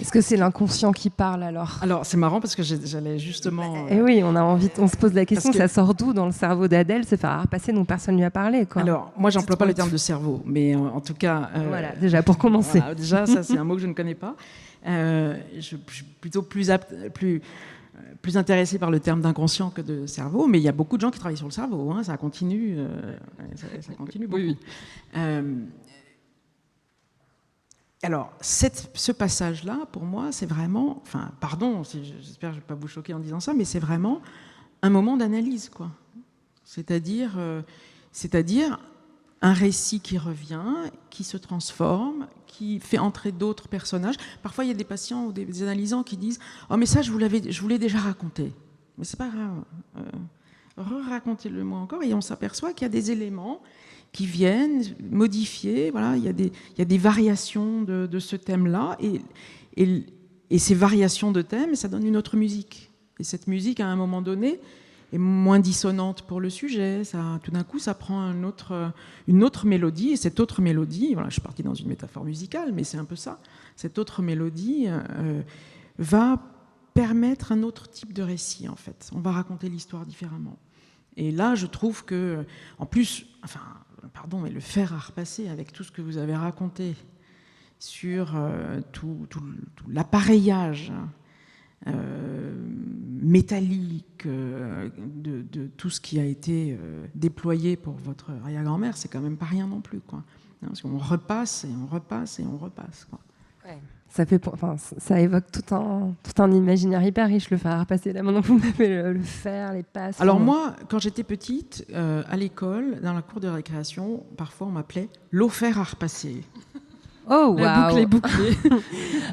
Est-ce que c'est l'inconscient qui parle alors ? Alors c'est marrant parce que j'allais justement... Et oui, on se pose la question, ça sort d'où dans le cerveau d'Adèle, se faire repasser dont personne ne lui a parlé, quoi. Alors moi j'emploie pas le terme de cerveau, mais en tout cas... Voilà, déjà pour commencer. Voilà, déjà ça c'est un mot que je ne connais pas. Je suis plutôt plus intéressée par le terme d'inconscient que de cerveau, mais il y a beaucoup de gens qui travaillent sur le cerveau, hein, ça continue beaucoup. Oui. Alors, ce passage-là, pour moi, c'est vraiment... Enfin, pardon, j'espère que je ne vais pas vous choquer en disant ça, mais c'est vraiment un moment d'analyse, quoi. C'est-à-dire un récit qui revient, qui se transforme, qui fait entrer d'autres personnages. Parfois, il y a des patients ou des analysants qui disent « Oh, mais ça, je vous l'ai déjà raconté. » Mais c'est pas grave. Racontez-le moi encore. Et on s'aperçoit qu'il y a des éléments qui viennent modifier, voilà, il y a des variations de ce thème-là, et ces variations de thème, ça donne une autre musique. Et cette musique, à un moment donné, est moins dissonante pour le sujet. Tout d'un coup, ça prend une autre mélodie, et cette autre mélodie, voilà, je suis partie dans une métaphore musicale, mais c'est un peu ça, cette autre mélodie va permettre un autre type de récit, en fait. On va raconter l'histoire différemment. Et là, je trouve que, en plus, pardon, mais le fer à repasser avec tout ce que vous avez raconté sur tout l'appareillage métallique de tout ce qui a été déployé pour votre arrière-grand-mère, c'est quand même pas rien non plus, quoi. Parce qu'on repasse et on repasse et on repasse, quoi. Ouais. Ça évoque tout un imaginaire hyper riche, le fer à repasser. Là, maintenant, vous m'avez le fer, les passes. Alors moi, quand j'étais petite, à l'école, dans la cour de récréation, parfois on m'appelait l'eau fer à repasser. Oh, waouh. La boucle est bouclée.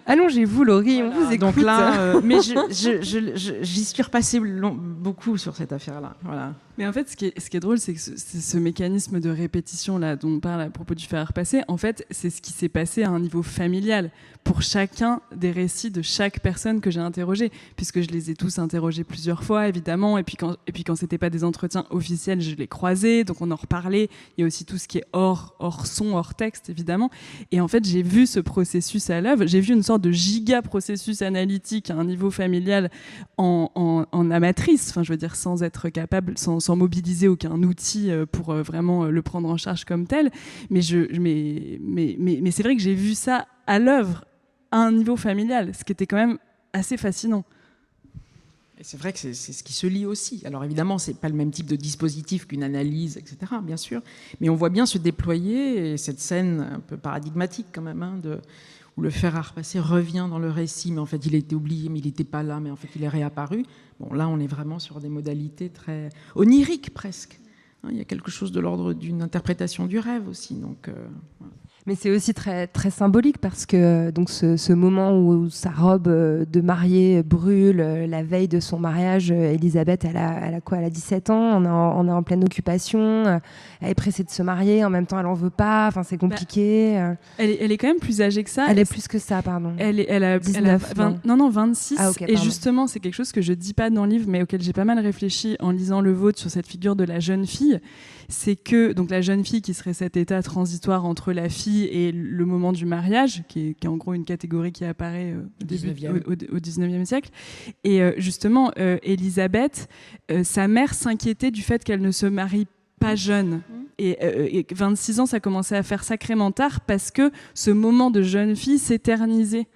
Allongez-vous, Laurie, voilà, on vous écoute. Donc là, mais j'y suis repassée beaucoup sur cette affaire-là. Voilà. Mais en fait, ce qui est drôle, c'est que ce mécanisme de répétition là, dont on parle à propos du fer à repasser, en fait, c'est ce qui s'est passé à un niveau familial pour chacun des récits de chaque personne que j'ai interrogée, puisque je les ai tous interrogés plusieurs fois, évidemment, et puis quand c'était pas des entretiens officiels, je les croisais, donc on en reparlait. Il y a aussi tout ce qui est hors son, hors texte, évidemment. Et en fait, j'ai vu ce processus à l'œuvre, j'ai vu une sorte de giga processus analytique à un niveau familial en amatrice, enfin, je veux dire, sans être capable, sans mobiliser aucun outil pour vraiment le prendre en charge comme tel. Mais c'est vrai que j'ai vu ça à l'œuvre, à un niveau familial, ce qui était quand même assez fascinant. Et c'est vrai que c'est ce qui se lit aussi. Alors évidemment, c'est pas le même type de dispositif qu'une analyse, etc., bien sûr. Mais on voit bien se déployer cette scène un peu paradigmatique quand même, hein, où le fer à repasser revient dans le récit, mais en fait il a été oublié, mais il n'était pas là, mais en fait il est réapparu. Bon, là on est vraiment sur des modalités très oniriques presque. Il y a quelque chose de l'ordre d'une interprétation du rêve aussi. Donc, voilà. Mais c'est aussi très, très symbolique parce que donc ce moment où sa robe de mariée brûle la veille de son mariage, Elisabeth, elle a quoi? Elle a 17 ans, on est en pleine occupation, elle est pressée de se marier, en même temps elle en veut pas, enfin c'est compliqué. Elle est quand même plus âgée que ça. Elle est plus que ça, pardon. Elle a 19, 26. Ah, okay, et justement, c'est quelque chose que je dis pas dans le livre, mais auquel j'ai pas mal réfléchi en lisant le vôtre sur cette figure de la jeune fille. C'est que donc la jeune fille qui serait cet état transitoire entre la fille et le moment du mariage, qui est en gros une catégorie qui apparaît au 19e siècle. Et justement, Elisabeth, sa mère s'inquiétait du fait qu'elle ne se marie pas jeune. Et 26 ans, ça commençait à faire sacrément tard parce que ce moment de jeune fille s'éternisait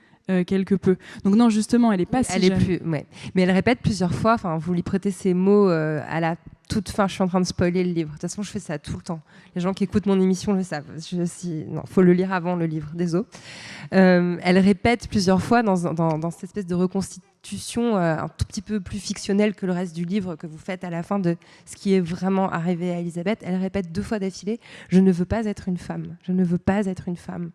quelque peu. Donc non, justement, elle n'est pas si jeune. Ouais. Mais elle répète plusieurs fois, enfin, vous lui prêtez ces mots à la toute fin. Je suis en train de spoiler le livre. De toute façon, je fais ça tout le temps. Les gens qui écoutent mon émission le savent. Non, faut le lire avant le livre, désolé. Elle répète plusieurs fois dans cette espèce de reconstitution un tout petit peu plus fictionnelle que le reste du livre que vous faites à la fin de ce qui est vraiment arrivé à Elisabeth. Elle répète 2 fois d'affilée « Je ne veux pas être une femme. Je ne veux pas être une femme ».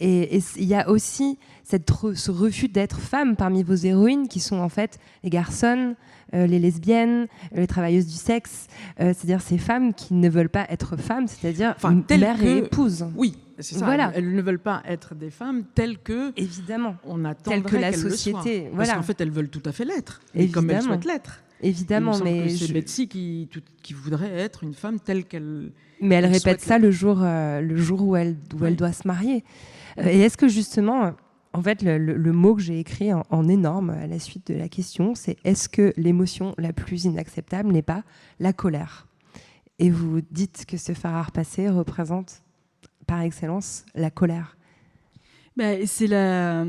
Et il y a aussi ce refus d'être femme parmi vos héroïnes qui sont en fait les garçons, les lesbiennes, les travailleuses du sexe, c'est-à-dire ces femmes qui ne veulent pas être femmes, c'est-à-dire mère et épouse. Oui, c'est ça. Voilà. Elles ne veulent pas être des femmes telles que évidemment, on attend telles que la société. Voilà. Parce qu'en fait, elles veulent tout à fait l'être, comme elles souhaitent l'être. Évidemment, mais c'est Betsy qui voudrait être une femme telle qu'elle. Mais elle répète ça le jour où elle doit se marier. Et est-ce que justement, en fait, le mot que j'ai écrit en énorme à la suite de la question, c'est est-ce que l'émotion la plus inacceptable n'est pas la colère? Et vous dites que ce phare à repasser représente par excellence la colère. C'est la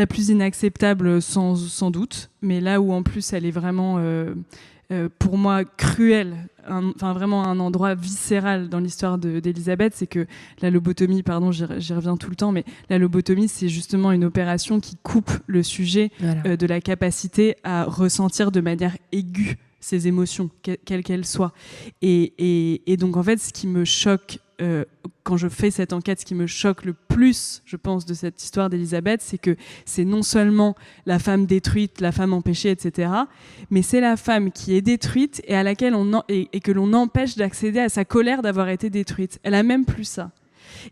plus inacceptable sans doute, mais là où en plus elle est vraiment, pour moi, cruelle, vraiment un endroit viscéral dans l'histoire d'Elisabeth, c'est que la lobotomie, pardon, j'y reviens tout le temps, mais la lobotomie, c'est justement une opération qui coupe le sujet de la capacité à ressentir de manière aiguë ses émotions, quelles qu'elles soient. Et donc, en fait, ce qui me choque, quand je fais cette enquête, ce qui me choque le plus, je pense, de cette histoire d'Elisabeth, c'est que c'est non seulement la femme détruite, la femme empêchée, etc., mais c'est la femme qui est détruite et à laquelle et que l'on empêche d'accéder à sa colère d'avoir été détruite. Elle a même plus ça.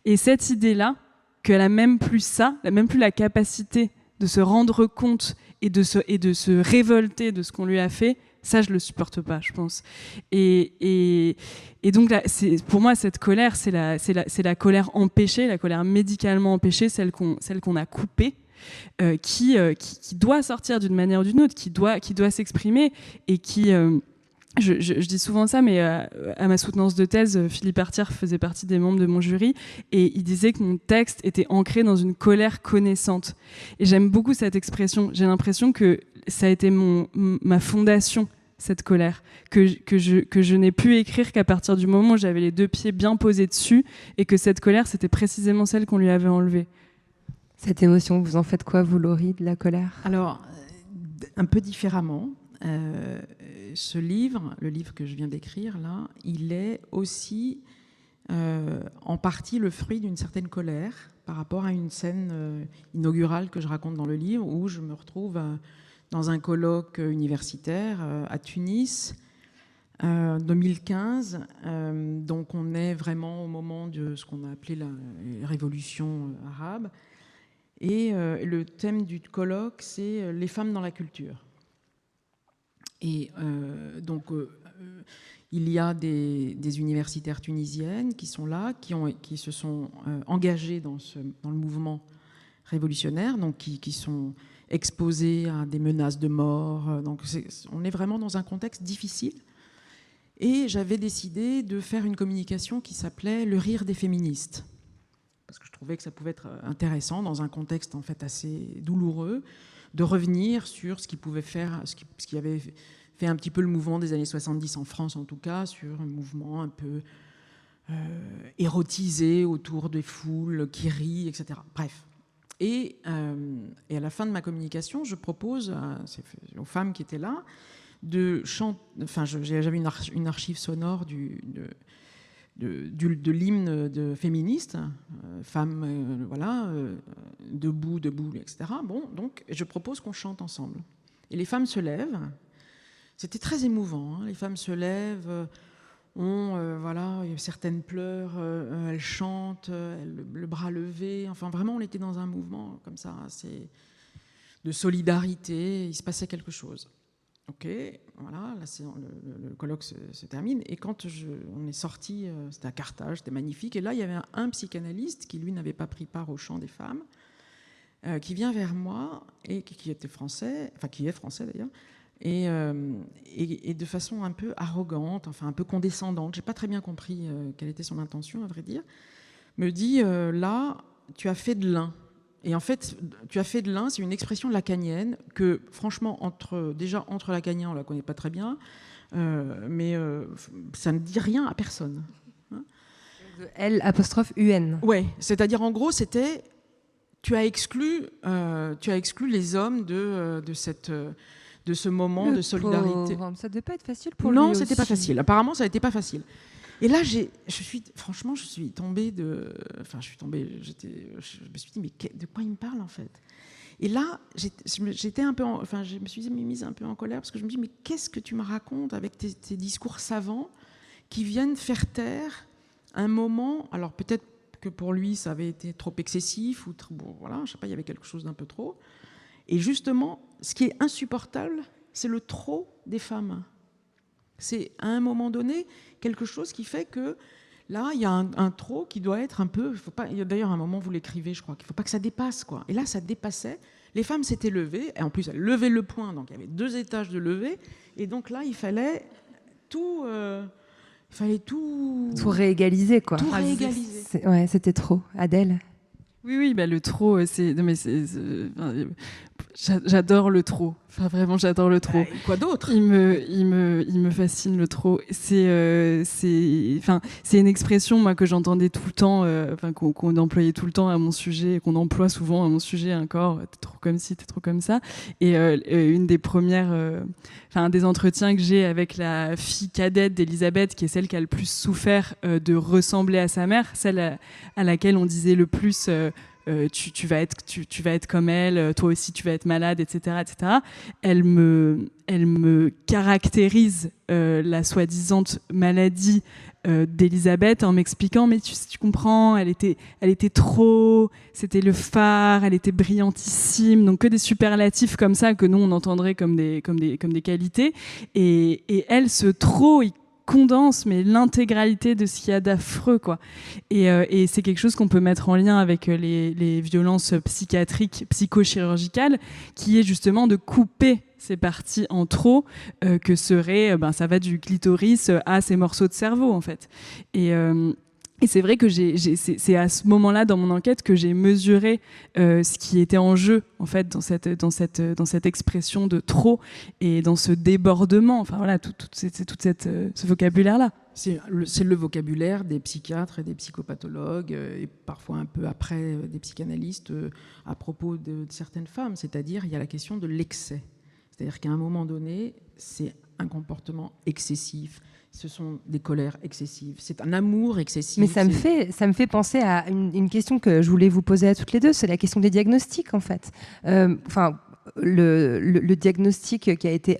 Et cette idée-là, qu'elle a même plus ça, elle a même plus la capacité de se rendre compte et de se révolter de ce qu'on lui a fait, ça, je le supporte pas, je pense. Et donc, là, pour moi, cette colère, c'est la colère empêchée, la colère médicalement empêchée, celle qu'on a coupée, qui doit sortir d'une manière ou d'une autre, qui doit s'exprimer et qui... Je dis souvent ça, mais à ma soutenance de thèse, Philippe Artière faisait partie des membres de mon jury et il disait que mon texte était ancré dans une colère connaissante. Et j'aime beaucoup cette expression. J'ai l'impression que ça a été ma fondation, cette colère, que je n'ai pu écrire qu'à partir du moment où j'avais les 2 pieds bien posés dessus et que cette colère, c'était précisément celle qu'on lui avait enlevée. Cette émotion, vous en faites quoi, vous, Laurie, de la colère? Alors, un peu différemment. Ce livre, le livre que je viens d'écrire là, il est aussi en partie le fruit d'une certaine colère par rapport à une scène inaugurale que je raconte dans le livre où je me retrouve dans un colloque universitaire à Tunis, 2015. Donc on est vraiment au moment de ce qu'on a appelé la révolution arabe. Et le thème du colloque, c'est les femmes dans la culture. Et donc, il y a des universitaires tunisiennes qui sont là, qui se sont engagées dans le mouvement révolutionnaire, donc qui sont exposées à des menaces de mort. Donc, on est vraiment dans un contexte difficile. Et j'avais décidé de faire une communication qui s'appelait « Le rire des féministes ». Parce que je trouvais que ça pouvait être intéressant dans un contexte en fait assez douloureux, de revenir sur ce qui pouvait faire, ce qui avait fait un petit peu le mouvement des années 70 en France en tout cas, sur un mouvement un peu érotisé autour des foules qui rient, etc. Bref. Et à la fin de ma communication, je propose aux femmes qui étaient là de chanter. Enfin, j'avais une archive sonore de l'hymne féministe, femmes, debout, etc. Bon, donc je propose qu'on chante ensemble. Et les femmes se lèvent. C'était très émouvant. Hein. Les femmes se lèvent, certaines pleurent, elles chantent, le bras levé. Enfin, vraiment, on était dans un mouvement comme ça, assez de solidarité. Il se passait quelque chose. Ok, voilà, là, le colloque se termine. Et quand on est sorti, c'était à Carthage, c'était magnifique. Et là, il y avait un psychanalyste qui, lui, n'avait pas pris part au chant des femmes, qui vient vers moi, et qui était français, enfin, qui est français d'ailleurs, et de façon un peu arrogante, enfin, un peu condescendante, j'ai pas très bien compris quelle était son intention, à vrai dire, me dit, là, tu as fait de l'un. Et en fait, tu as fait de l'un, c'est une expression lacanienne que, franchement, entre lacanien, on ne la connaît pas très bien, mais ça ne dit rien à personne. Hein. L'_UN. Ouais, c'est-à-dire, en gros, c'était, tu as exclu les hommes de ce moment de solidarité. Pauvre, ça ne devait pas être facile pour lui. Non, c'était pas facile. Apparemment, ça n'était pas facile. Et là, je suis tombée je me suis dit, mais de quoi il me parle en fait? Et là, je me suis mise un peu en colère parce que je me dis, mais qu'est-ce que tu me racontes avec tes discours savants qui viennent faire taire un moment? Alors peut-être que pour lui, ça avait été trop excessif ou je sais pas, il y avait quelque chose d'un peu trop. Et justement, ce qui est insupportable, c'est le trop des femmes. C'est à un moment donné quelque chose qui fait que là, il y a un trop qui doit être un peu. D'ailleurs, à un moment, vous l'écrivez, je crois, qu'il ne faut pas que ça dépasse, quoi. Et là, ça dépassait. Les femmes s'étaient levées, et en plus, elles levaient le poing, donc il y avait 2 étages de levée. Et donc là, il fallait tout. Tout réégaliser, quoi. Tout réégaliser. Ouais, c'était trop. Adèle? Oui, le trop, j'adore le trop. Enfin, vraiment, j'adore le trop. Quoi d'autre? Il me fascine le trop. C'est une expression, moi, que j'entendais tout le temps, qu'on employait tout le temps à mon sujet, qu'on emploie souvent à mon sujet encore. T'es trop comme ci, t'es trop comme ça. Et une des premières, un des entretiens que j'ai avec la fille cadette d'Elisabeth, qui est celle qui a le plus souffert de ressembler à sa mère, celle à laquelle on disait le plus. Tu vas être comme elle, toi aussi tu vas être malade, etc., etc. Elle me caractérise la soi-disant maladie d'Elisabeth en m'expliquant, mais tu comprends, elle était trop, c'était le phare, elle était brillantissime, donc que des superlatifs comme ça que nous on entendrait comme des qualités, et elle, ce trop, il condense mais l'intégralité de ce qu'il y a d'affreux, quoi. Et c'est quelque chose qu'on peut mettre en lien avec les violences psychiatriques, psychochirurgicales, qui est justement de couper ces parties en trop, que serait, ça va du clitoris à ces morceaux de cerveau, en fait. Et c'est vrai que c'est à ce moment-là dans mon enquête que j'ai mesuré ce qui était en jeu, en fait, dans cette expression de trop et dans ce débordement. Enfin voilà, ce vocabulaire-là. C'est le vocabulaire des psychiatres et des psychopathologues, et parfois un peu après des psychanalystes, à propos de certaines femmes. C'est-à-dire, il y a la question de l'excès. C'est-à-dire qu'à un moment donné, c'est un comportement excessif. Ce sont des colères excessives, c'est un amour excessif. Mais ça me fait penser à une question que je voulais vous poser à toutes les deux, c'est la question des diagnostics, en fait. Le diagnostic qui a été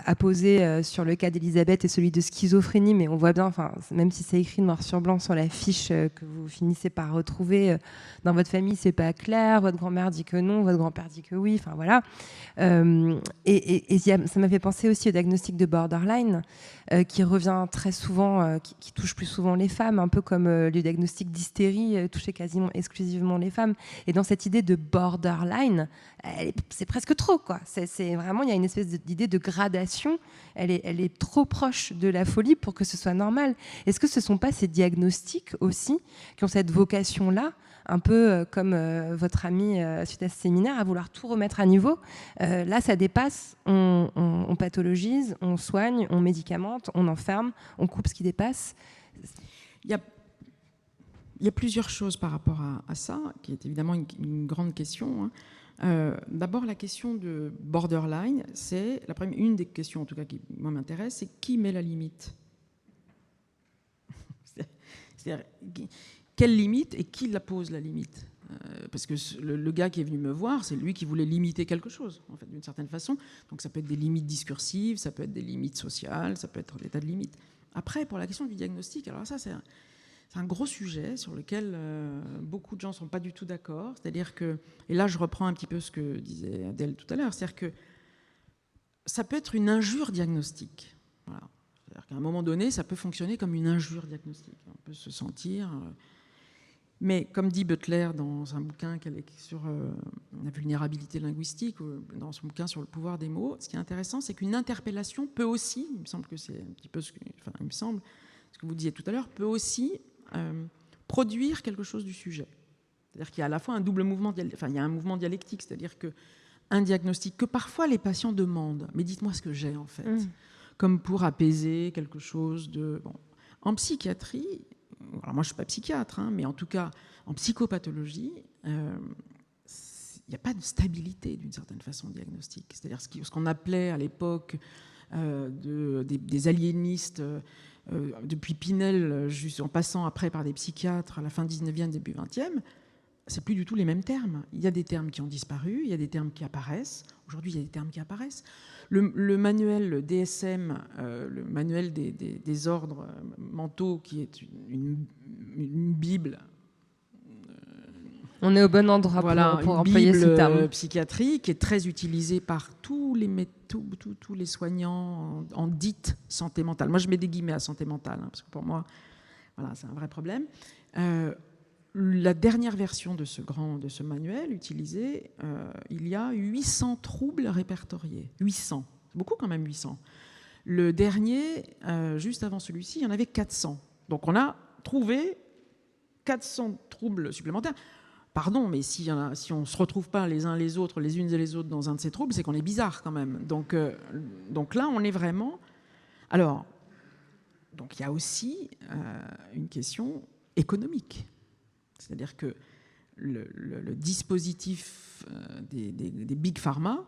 apposé sur le cas d'Elisabeth est celui de schizophrénie, mais on voit bien, même si c'est écrit noir sur blanc sur la fiche que vous finissez par retrouver dans votre famille, c'est pas clair, votre grand-mère dit que non, votre grand-père dit que oui, enfin voilà. Et ça m'a fait penser aussi au diagnostic de borderline, qui revient très souvent, qui touche plus souvent les femmes, un peu comme le diagnostic d'hystérie touchait quasiment exclusivement les femmes. Et dans cette idée de borderline, c'est presque trop, quoi. C'est vraiment, il y a une espèce d'idée de gradation. Elle est trop proche de la folie pour que ce soit normal. Est-ce que ce ne sont pas ces diagnostics aussi qui ont cette vocation-là, un peu comme votre ami suite à ce séminaire, à vouloir tout remettre à niveau? Là, ça dépasse, on pathologise, on soigne, on médicamente, on enferme, on coupe ce qui dépasse. Il y a plusieurs choses par rapport à ça, qui est évidemment une grande question, hein. D'abord, la question de borderline, c'est une des questions, en tout cas, qui moi m'intéresse, c'est qui met la limite? C'est-à-dire, quelle limite et qui la pose, la limite ? Parce que le gars qui est venu me voir, c'est lui qui voulait limiter quelque chose, en fait, d'une certaine façon. Donc ça peut être des limites discursives, ça peut être des limites sociales, ça peut être des tas de limites. Après, pour la question du diagnostic, alors ça, c'est un gros sujet sur lequel beaucoup de gens ne sont pas du tout d'accord. C'est-à-dire que, et là je reprends un petit peu ce que disait Adèle tout à l'heure, c'est-à-dire que ça peut être une injure diagnostique. Voilà. C'est-à-dire qu'à un moment donné, ça peut fonctionner comme une injure diagnostique. On peut se sentir... Mais comme dit Butler dans un bouquin qu'elle écrit sur la vulnérabilité linguistique, dans son bouquin sur le pouvoir des mots, ce qui est intéressant, c'est qu'une interpellation peut aussi, il me semble que c'est un petit peu ce que vous disiez tout à l'heure, peut aussi produire quelque chose du sujet. C'est-à-dire qu'il y a à la fois un double mouvement, il y a un mouvement dialectique, c'est-à-dire qu'un diagnostic que parfois les patients demandent, mais dites-moi ce que j'ai en fait, comme pour apaiser quelque chose de... Bon. En psychiatrie... Alors moi, je ne suis pas psychiatre, mais en tout cas, en psychopathologie, il n'y a pas de stabilité, d'une certaine façon, diagnostique. C'est-à-dire ce qu'on appelait à l'époque des aliénistes, depuis Pinel, en passant après par des psychiatres à la fin 19e, début 20e, c'est plus du tout les mêmes termes. Il y a des termes qui ont disparu, il y a des termes qui apparaissent. Aujourd'hui, il y a des termes qui apparaissent. Le manuel le DSM, le manuel des ordres mentaux, qui est une bible. On est au bon endroit pour employer ce terme. Psychiatrique qui est très utilisé par tous les soignants en dite santé mentale. Moi, je mets des guillemets à santé mentale, parce que pour moi, voilà, c'est un vrai problème. La dernière version de ce manuel utilisé, il y a 800 troubles répertoriés. 800. C'est beaucoup quand même, 800. Le dernier, juste avant celui-ci, il y en avait 400. Donc on a trouvé 400 troubles supplémentaires. Pardon, mais si on ne se retrouve pas les uns les autres, les unes et les autres dans un de ces troubles, c'est qu'on est bizarre quand même. Donc là, on est vraiment... Alors, donc il y a aussi une question économique. C'est-à-dire que le dispositif des big pharma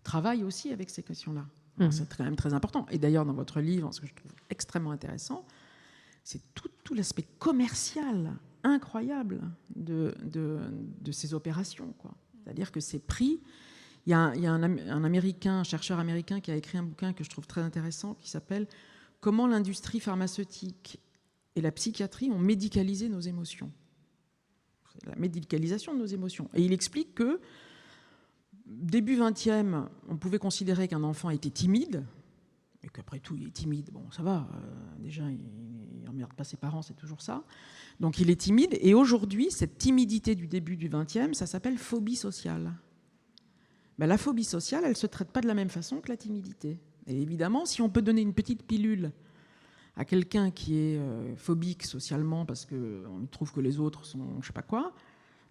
travaille aussi avec ces questions-là. C'est quand même très important. Et d'ailleurs, dans votre livre, ce que je trouve extrêmement intéressant, c'est tout l'aspect commercial incroyable de ces opérations, quoi. C'est-à-dire que c'est pris... Il y a un chercheur américain qui a écrit un bouquin que je trouve très intéressant qui s'appelle « Comment l'industrie pharmaceutique et la psychiatrie ont médicalisé nos émotions ». La médicalisation de nos émotions. Et il explique que, début 20e, on pouvait considérer qu'un enfant était timide, et qu'après tout, il est timide. Bon, ça va, déjà, il n'emmerde pas ses parents, c'est toujours ça. Donc il est timide, et aujourd'hui, cette timidité du début du 20e, ça s'appelle phobie sociale. Ben, la phobie sociale, elle ne se traite pas de la même façon que la timidité. Et évidemment, si on peut donner une petite pilule à quelqu'un qui est phobique socialement parce qu'on trouve que les autres sont je ne sais pas quoi,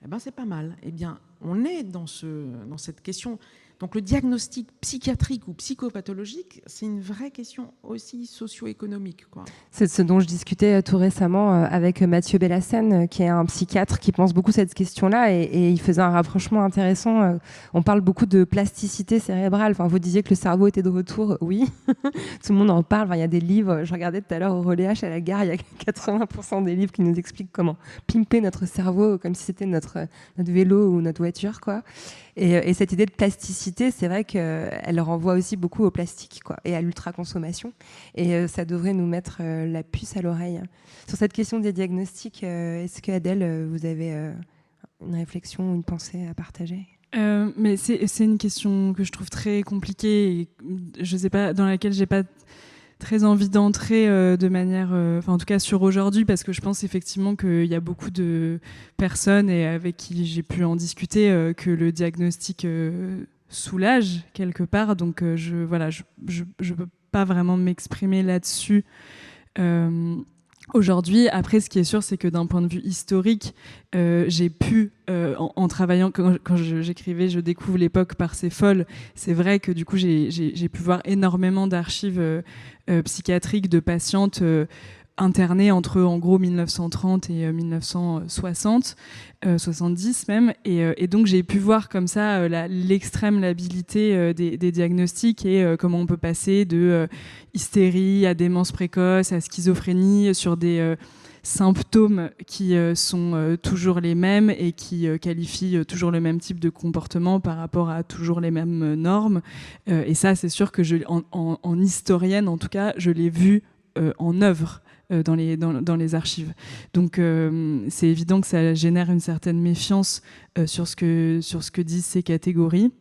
eh ben c'est pas mal. Eh bien, on est dans cette question. Donc le diagnostic psychiatrique ou psychopathologique, c'est une vraie question aussi socio-économique, quoi. C'est ce dont je discutais tout récemment avec Mathieu Bellassène, qui est un psychiatre qui pense beaucoup à cette question-là, et il faisait un rapprochement intéressant. On parle beaucoup de plasticité cérébrale. Enfin, vous disiez que le cerveau était de retour, oui. Tout le monde en parle. Enfin, il y a des livres, je regardais tout à l'heure au Relais H à la gare, il y a 80% des livres qui nous expliquent comment pimper notre cerveau comme si c'était notre vélo ou notre voiture, quoi. Et cette idée de plasticité, c'est vrai qu'elle renvoie aussi beaucoup au plastique, quoi, et à l'ultra-consommation. Et ça devrait nous mettre la puce à l'oreille. Sur cette question des diagnostics, est-ce que, Adèle, vous avez une réflexion ou une pensée à partager ? Mais c'est une question que je trouve très compliquée et je sais pas, dans laquelle j'ai pas très envie d'entrer de manière, en tout cas sur aujourd'hui, parce que je pense effectivement qu'il y a beaucoup de personnes et avec qui j'ai pu en discuter que le diagnostic soulage quelque part, donc je peux pas vraiment m'exprimer là-dessus aujourd'hui. Après, ce qui est sûr, c'est que d'un point de vue historique, j'ai pu, en travaillant, quand j'écrivais Je découvre l'époque par ses folles, c'est vrai que du coup, j'ai pu voir énormément d'archives psychiatriques de patientes internées entre, en gros, 1930 et 1960, 70 même. Et donc, j'ai pu voir comme ça l'extrême labilité des diagnostics et comment on peut passer de hystérie à démence précoce, à schizophrénie sur des symptômes qui sont toujours les mêmes et qui qualifient toujours le même type de comportement par rapport à toujours les mêmes normes. Et ça, c'est sûr que en historienne, en tout cas, je l'ai vu en œuvre dans les archives. Donc c'est évident que ça génère une certaine méfiance sur ce que disent ces catégories.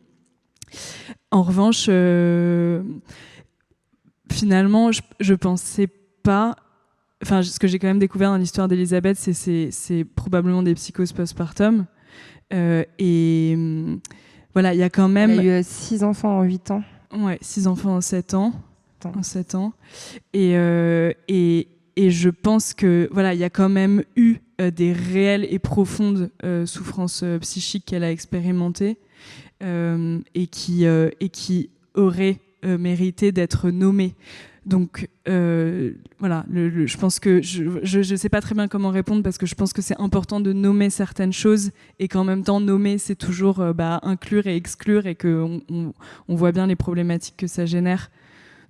En revanche, finalement, je pensais pas... Enfin, ce que j'ai quand même découvert dans l'histoire d'Elisabeth, c'est probablement des psychoses postpartum. Et voilà, il y a quand même... Il y a eu 6 enfants en 8 ans. Ouais, 6 enfants en 7 ans. En 7 ans. Et je pense que voilà, il y a quand même eu des réelles et profondes souffrances psychiques qu'elle a expérimentées et qui auraient mérité d'être nommées. Donc voilà, je pense que je sais pas très bien comment répondre parce que je pense que c'est important de nommer certaines choses et qu'en même temps nommer c'est toujours inclure et exclure et que on voit bien les problématiques que ça génère.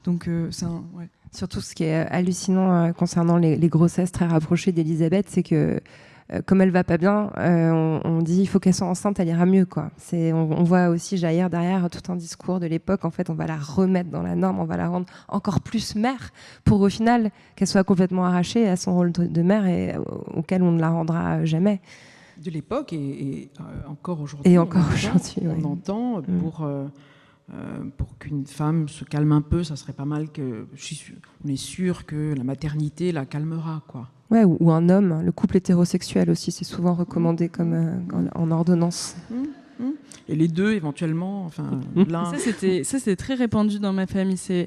Donc ouais. Surtout ce qui est hallucinant concernant les grossesses très rapprochées d'Elisabeth, c'est que comme elle va pas bien, on dit il faut qu'elle soit enceinte, elle ira mieux, quoi. On voit aussi jaillir derrière tout un discours de l'époque. En fait, on va la remettre dans la norme, on va la rendre encore plus mère pour au final qu'elle soit complètement arrachée à son rôle de mère et auquel on ne la rendra jamais. De l'époque et encore aujourd'hui. Et encore aujourd'hui, on entend pour qu'une femme se calme un peu, ça serait pas mal on est sûr que la maternité la calmera, quoi. Ouais, ou un homme, le couple hétérosexuel aussi, c'est souvent recommandé comme en ordonnance. Et les deux, éventuellement, enfin, l'un... Ça, c'était très répandu dans ma famille. Ça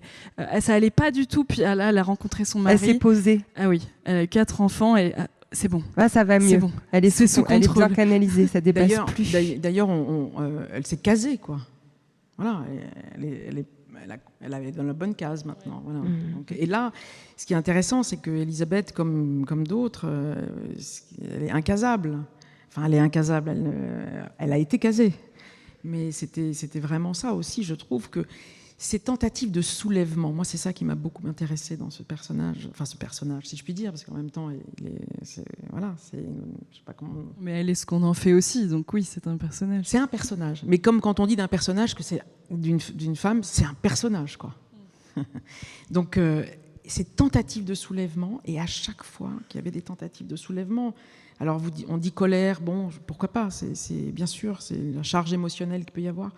allait pas du tout, puis elle a rencontré son mari. Elle s'est posée. Ah oui, elle a 4 enfants et c'est bon. Ah, ça va mieux. C'est bon. Elle est bien canalisée, ça dépasse plus. D'ailleurs, elle s'est casée, quoi. Voilà, elle est dans la bonne case maintenant. Voilà. Donc, et là, ce qui est intéressant, c'est que Elisabeth, comme d'autres, elle est incasable. Enfin, elle est incasable. Elle a été casée. Mais c'était vraiment ça aussi. Je trouve que ces tentatives de soulèvement, moi, c'est ça qui m'a beaucoup intéressée dans ce personnage. Enfin, ce personnage, si je puis dire, parce qu'en même temps, je sais pas comment. Mais elle est ce qu'on en fait aussi. Donc oui, c'est un personnage. C'est un personnage. Mais comme quand on dit d'un personnage que c'est d'une femme, c'est un personnage, quoi. Donc, ces tentatives de soulèvement, et à chaque fois qu'il y avait des tentatives de soulèvement, alors on dit colère, bon, pourquoi pas, c'est bien sûr, c'est la charge émotionnelle qu'il peut y avoir.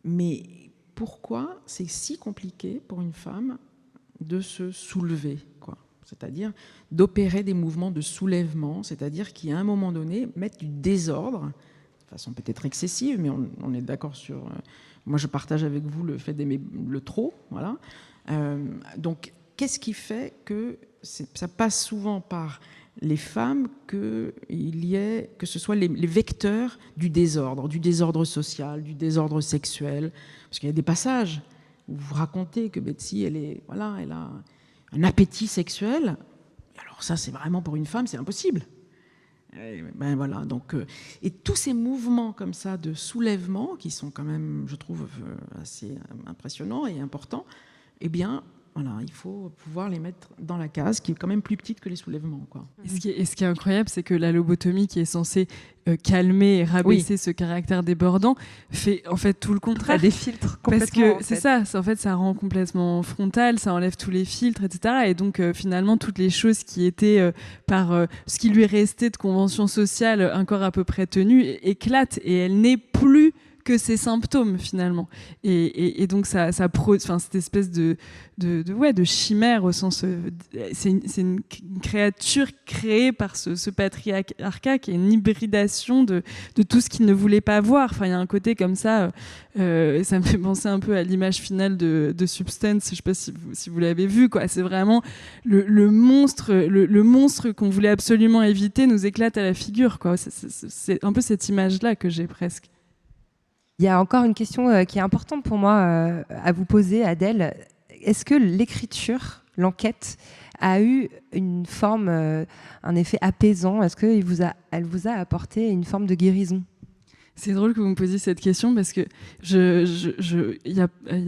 Mais pourquoi c'est si compliqué pour une femme de se soulever, quoi ? C'est-à-dire d'opérer des mouvements de soulèvement, c'est-à-dire qui, à un moment donné, mettent du désordre, de façon peut-être excessive, mais on est d'accord sur... moi, je partage avec vous le fait d'aimer le trop, voilà. Donc, qu'est-ce qui fait que ça passe souvent par les femmes que ce soit les vecteurs du désordre social, du désordre sexuel, parce qu'il y a des passages où vous racontez que Betsy, elle a un appétit sexuel. Alors ça, c'est vraiment pour une femme, c'est impossible. Ben voilà, donc et tous ces mouvements comme ça de soulèvement qui sont quand même, je trouve, assez impressionnants et importants, eh bien, voilà, il faut pouvoir les mettre dans la case qui est quand même plus petite que les soulèvements, quoi. Et ce qui est incroyable, c'est que la lobotomie, qui est censée calmer et rabaisser ce caractère débordant, fait en fait tout le contraire. Ça défiltre complètement. Parce que c'est ça, en fait, ça rend complètement frontal, ça enlève tous les filtres, etc. Et donc finalement, toutes les choses qui étaient par ce qui lui restait de convention sociale encore à peu près tenue éclatent et elle n'est plus que ces symptômes finalement et donc ça cette espèce de chimère au sens c'est une créature créée par ce patriarcat qui est une hybridation de tout ce qu'il ne voulait pas voir. Enfin, il y a un côté comme ça, ça me fait penser un peu à l'image finale de Substance, je sais pas si vous l'avez vu, quoi. C'est vraiment le monstre qu'on voulait absolument éviter nous éclate à la figure, quoi. C'est un peu cette image là que j'ai presque. Il y a encore une question qui est importante pour moi à vous poser, Adèle. Est-ce que l'écriture, l'enquête, a eu une forme, un effet apaisant ? Est-ce qu'elle vous a apporté une forme de guérison ? C'est drôle que vous me posiez cette question parce que il y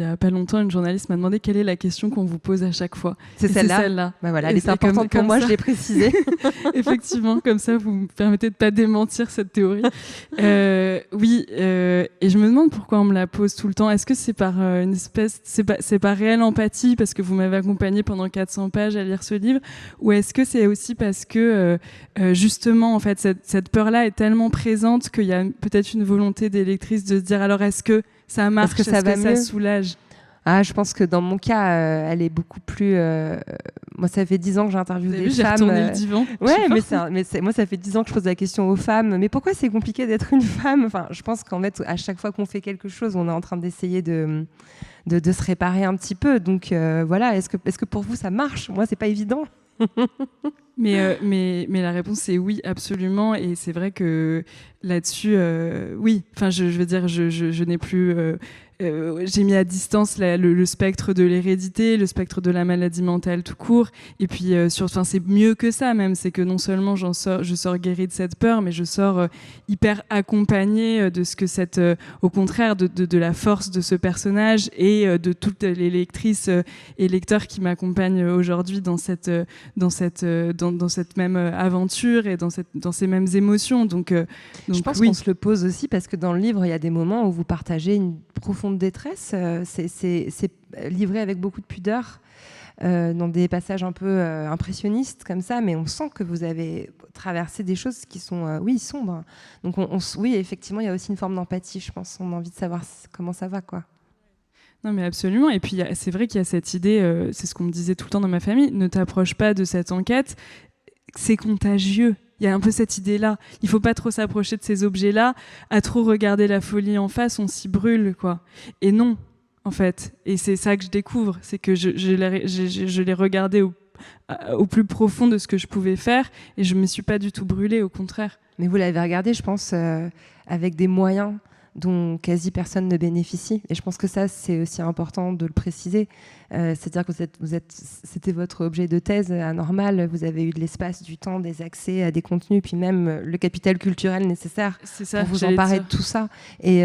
a pas longtemps, une journaliste m'a demandé quelle est la question qu'on vous pose à chaque fois. C'est Et celle-là. C'est celle-là. Bah voilà, elle est importante pour moi, je l'ai précisé. Effectivement, comme ça, vous me permettez de pas démentir cette théorie. Oui, et je me demande pourquoi on me la pose tout le temps. Est-ce que c'est par une espèce, c'est par réelle empathie parce que vous m'avez accompagné pendant 400 pages à lire ce livre, ou est-ce que c'est aussi parce que justement, en fait, cette peur-là est tellement présente qu'il y a peut-être une volonté des lectrices de se dire alors est-ce que ça marche, est-ce que ça va mieux, ça soulage? Ah, je pense que dans mon cas, elle est beaucoup plus. Moi, ça fait 10 ans que j'interviewe des j'ai femmes. Retourné le divan. Ouais, moi, ça fait 10 ans que je pose la question aux femmes. Mais pourquoi c'est compliqué d'être une femme? Enfin, je pense qu'en fait, à chaque fois qu'on fait quelque chose, on est en train d'essayer de se réparer un petit peu. Donc voilà, est-ce que pour vous ça marche? Moi, c'est pas évident. Mais la réponse c'est oui, absolument, et c'est vrai que là-dessus, oui. Enfin, je veux dire, je n'ai plus. J'ai mis à distance le spectre de l'hérédité, le spectre de la maladie mentale tout court, et puis c'est mieux que ça même. C'est que non seulement je sors guérie de cette peur, mais je sors hyper accompagnée de ce que au contraire de la force de ce personnage et de toutes les lectrices et lecteurs qui m'accompagnent aujourd'hui dans cette même aventure et dans ces mêmes émotions. Donc je pense oui. qu'on se le pose aussi parce que dans le livre, il y a des moments où vous partagez une profonde détresse. C'est livré avec beaucoup de pudeur, dans des passages un peu impressionnistes comme ça, mais on sent que vous avez traversé des choses qui sont, sombres. Donc oui, effectivement, il y a aussi une forme d'empathie, je pense. On a envie de savoir comment ça va, quoi. Non mais absolument, et puis c'est vrai qu'il y a cette idée, c'est ce qu'on me disait tout le temps dans ma famille, ne t'approche pas de cette enquête, c'est contagieux. Il y a un peu cette idée-là, il faut pas trop s'approcher de ces objets-là, à trop regarder la folie en face, on s'y brûle, quoi. Et non, en fait, et c'est ça que je découvre, c'est que je l'ai regardé au plus profond de ce que je pouvais faire, et je me suis pas du tout brûlée, au contraire. Mais vous l'avez regardé, je pense, avec des moyens dont quasi personne ne bénéficie. Et je pense que ça, c'est aussi important de le préciser. C'est-à-dire que c'était votre objet de thèse anormal. Vous avez eu de l'espace, du temps, des accès à des contenus, puis même le capital culturel nécessaire pour vous emparer de tout ça. Et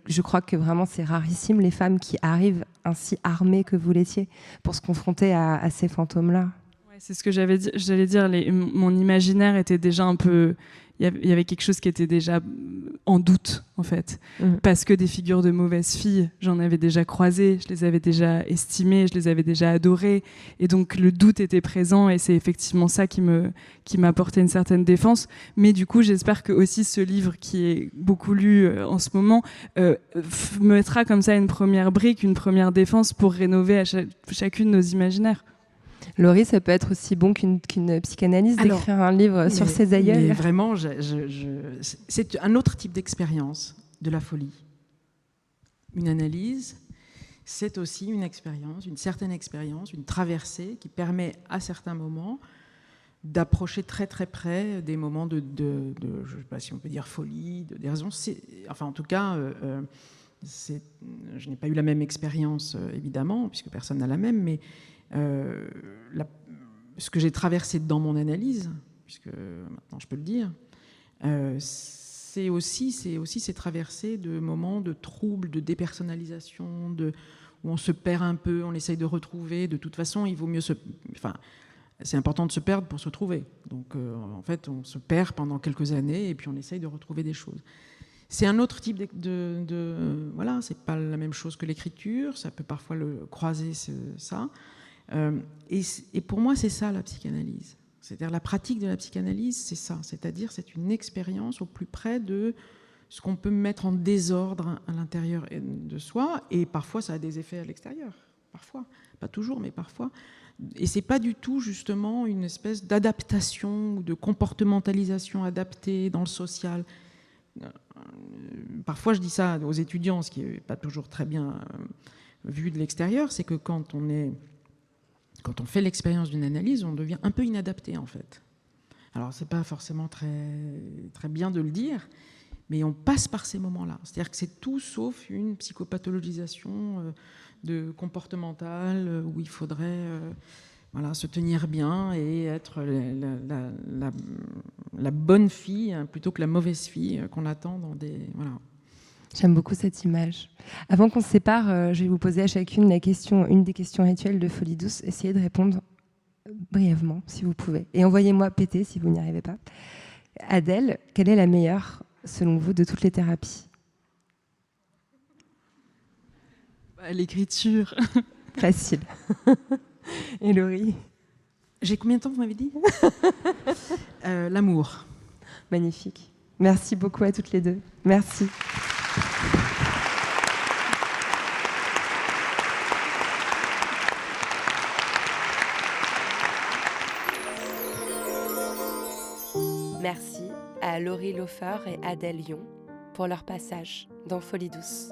je crois que vraiment, c'est rarissime les femmes qui arrivent ainsi armées que vous l'étiez pour se confronter à ces fantômes-là. Ouais, c'est ce que j'allais dire. Mon imaginaire était déjà un peu... Il y avait quelque chose qui était déjà en doute, en fait. Parce que des figures de mauvaises filles, j'en avais déjà croisé, je les avais déjà estimées, je les avais déjà adorées. Et donc, le doute était présent et c'est effectivement ça qui m'a apporté une certaine défense. Mais du coup, j'espère que aussi ce livre, qui est beaucoup lu en ce moment, mettra comme ça une première brique, une première défense pour rénover à chacune nos imaginaires. Laurie, ça peut être aussi bon qu'une psychanalyse d'écrire un livre sur ses aïeuls. Mais vraiment, c'est un autre type d'expérience de la folie. Une analyse, c'est aussi une expérience, une certaine expérience, une traversée qui permet à certains moments d'approcher très très près des moments de je ne sais pas si on peut dire folie, de déraison. Enfin, en tout cas, je n'ai pas eu la même expérience, évidemment, puisque personne n'a la même, mais ce que j'ai traversé dans mon analyse, puisque maintenant je peux le dire, c'est aussi ces traversées de moments de troubles, de dépersonnalisation, où on se perd un peu, on essaye de retrouver. De toute façon, il vaut mieux c'est important de se perdre pour se trouver. Donc, en fait, on se perd pendant quelques années et puis on essaye de retrouver des choses. C'est un autre type voilà, c'est pas la même chose que l'écriture. Ça peut parfois croiser ça. Et pour moi, c'est ça la psychanalyse. C'est-à-dire la pratique de la psychanalyse, c'est ça. C'est-à-dire c'est une expérience au plus près de ce qu'on peut mettre en désordre à l'intérieur de soi. Et parfois, ça a des effets à l'extérieur. Parfois, pas toujours, mais parfois. Et c'est pas du tout justement une espèce d'adaptation ou de comportementalisation adaptée dans le social. Parfois, je dis ça aux étudiants, ce qui n'est pas toujours très bien vu de l'extérieur, c'est que quand on fait l'expérience d'une analyse, on devient un peu inadapté, en fait. Alors, c'est pas forcément très, très bien de le dire, mais on passe par ces moments-là. C'est-à-dire que c'est tout sauf une psychopathologisation comportementale où il faudrait Voilà, se tenir bien et être la bonne fille plutôt que la mauvaise fille qu'on attend dans des... Voilà. J'aime beaucoup cette image. Avant qu'on se sépare, je vais vous poser à chacune une des questions rituelles de Folie Douce. Essayez de répondre brièvement, si vous pouvez. Et envoyez-moi péter si vous n'y arrivez pas. Adèle, quelle est la meilleure, selon vous, de toutes les thérapies ? L'écriture. Facile. Et Laurie ? J'ai combien de temps, vous m'avez dit ? L'amour. Magnifique. Merci beaucoup à toutes les deux. Merci. Merci à Laurie Lofer et Adèle Lyon pour leur passage dans Folie Douce.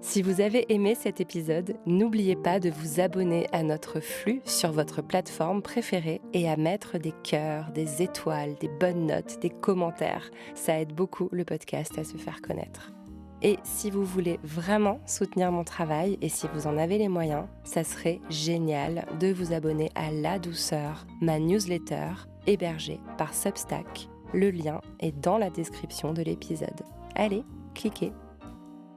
Si vous avez aimé cet épisode, n'oubliez pas de vous abonner à notre flux sur votre plateforme préférée et à mettre des cœurs, des étoiles, des bonnes notes, des commentaires. Ça aide beaucoup le podcast à se faire connaître. Et si vous voulez vraiment soutenir mon travail et si vous en avez les moyens, ça serait génial de vous abonner à La Douceur, ma newsletter hébergée par Substack. Le lien est dans la description de l'épisode. Allez, cliquez.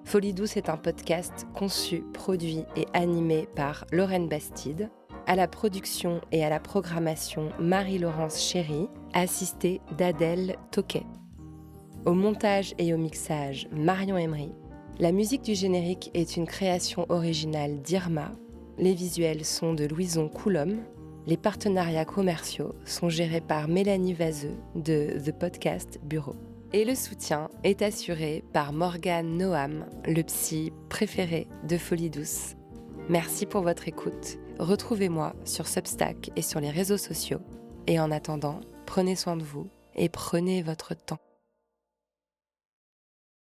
Folie Douce est un podcast conçu, produit et animé par Lorraine Bastide. À la production et à la programmation, Marie-Laurence Chéry, assistée d'Adèle Toquet. Au montage et au mixage, Marion Emery. La musique du générique est une création originale d'Irma. Les visuels sont de Louison Coulombe. Les partenariats commerciaux sont gérés par Mélanie Vazeux de The Podcast Bureau. Et le soutien est assuré par Morgane Noam, le psy préféré de Folie Douce. Merci pour votre écoute. Retrouvez-moi sur Substack et sur les réseaux sociaux. Et en attendant, prenez soin de vous et prenez votre temps.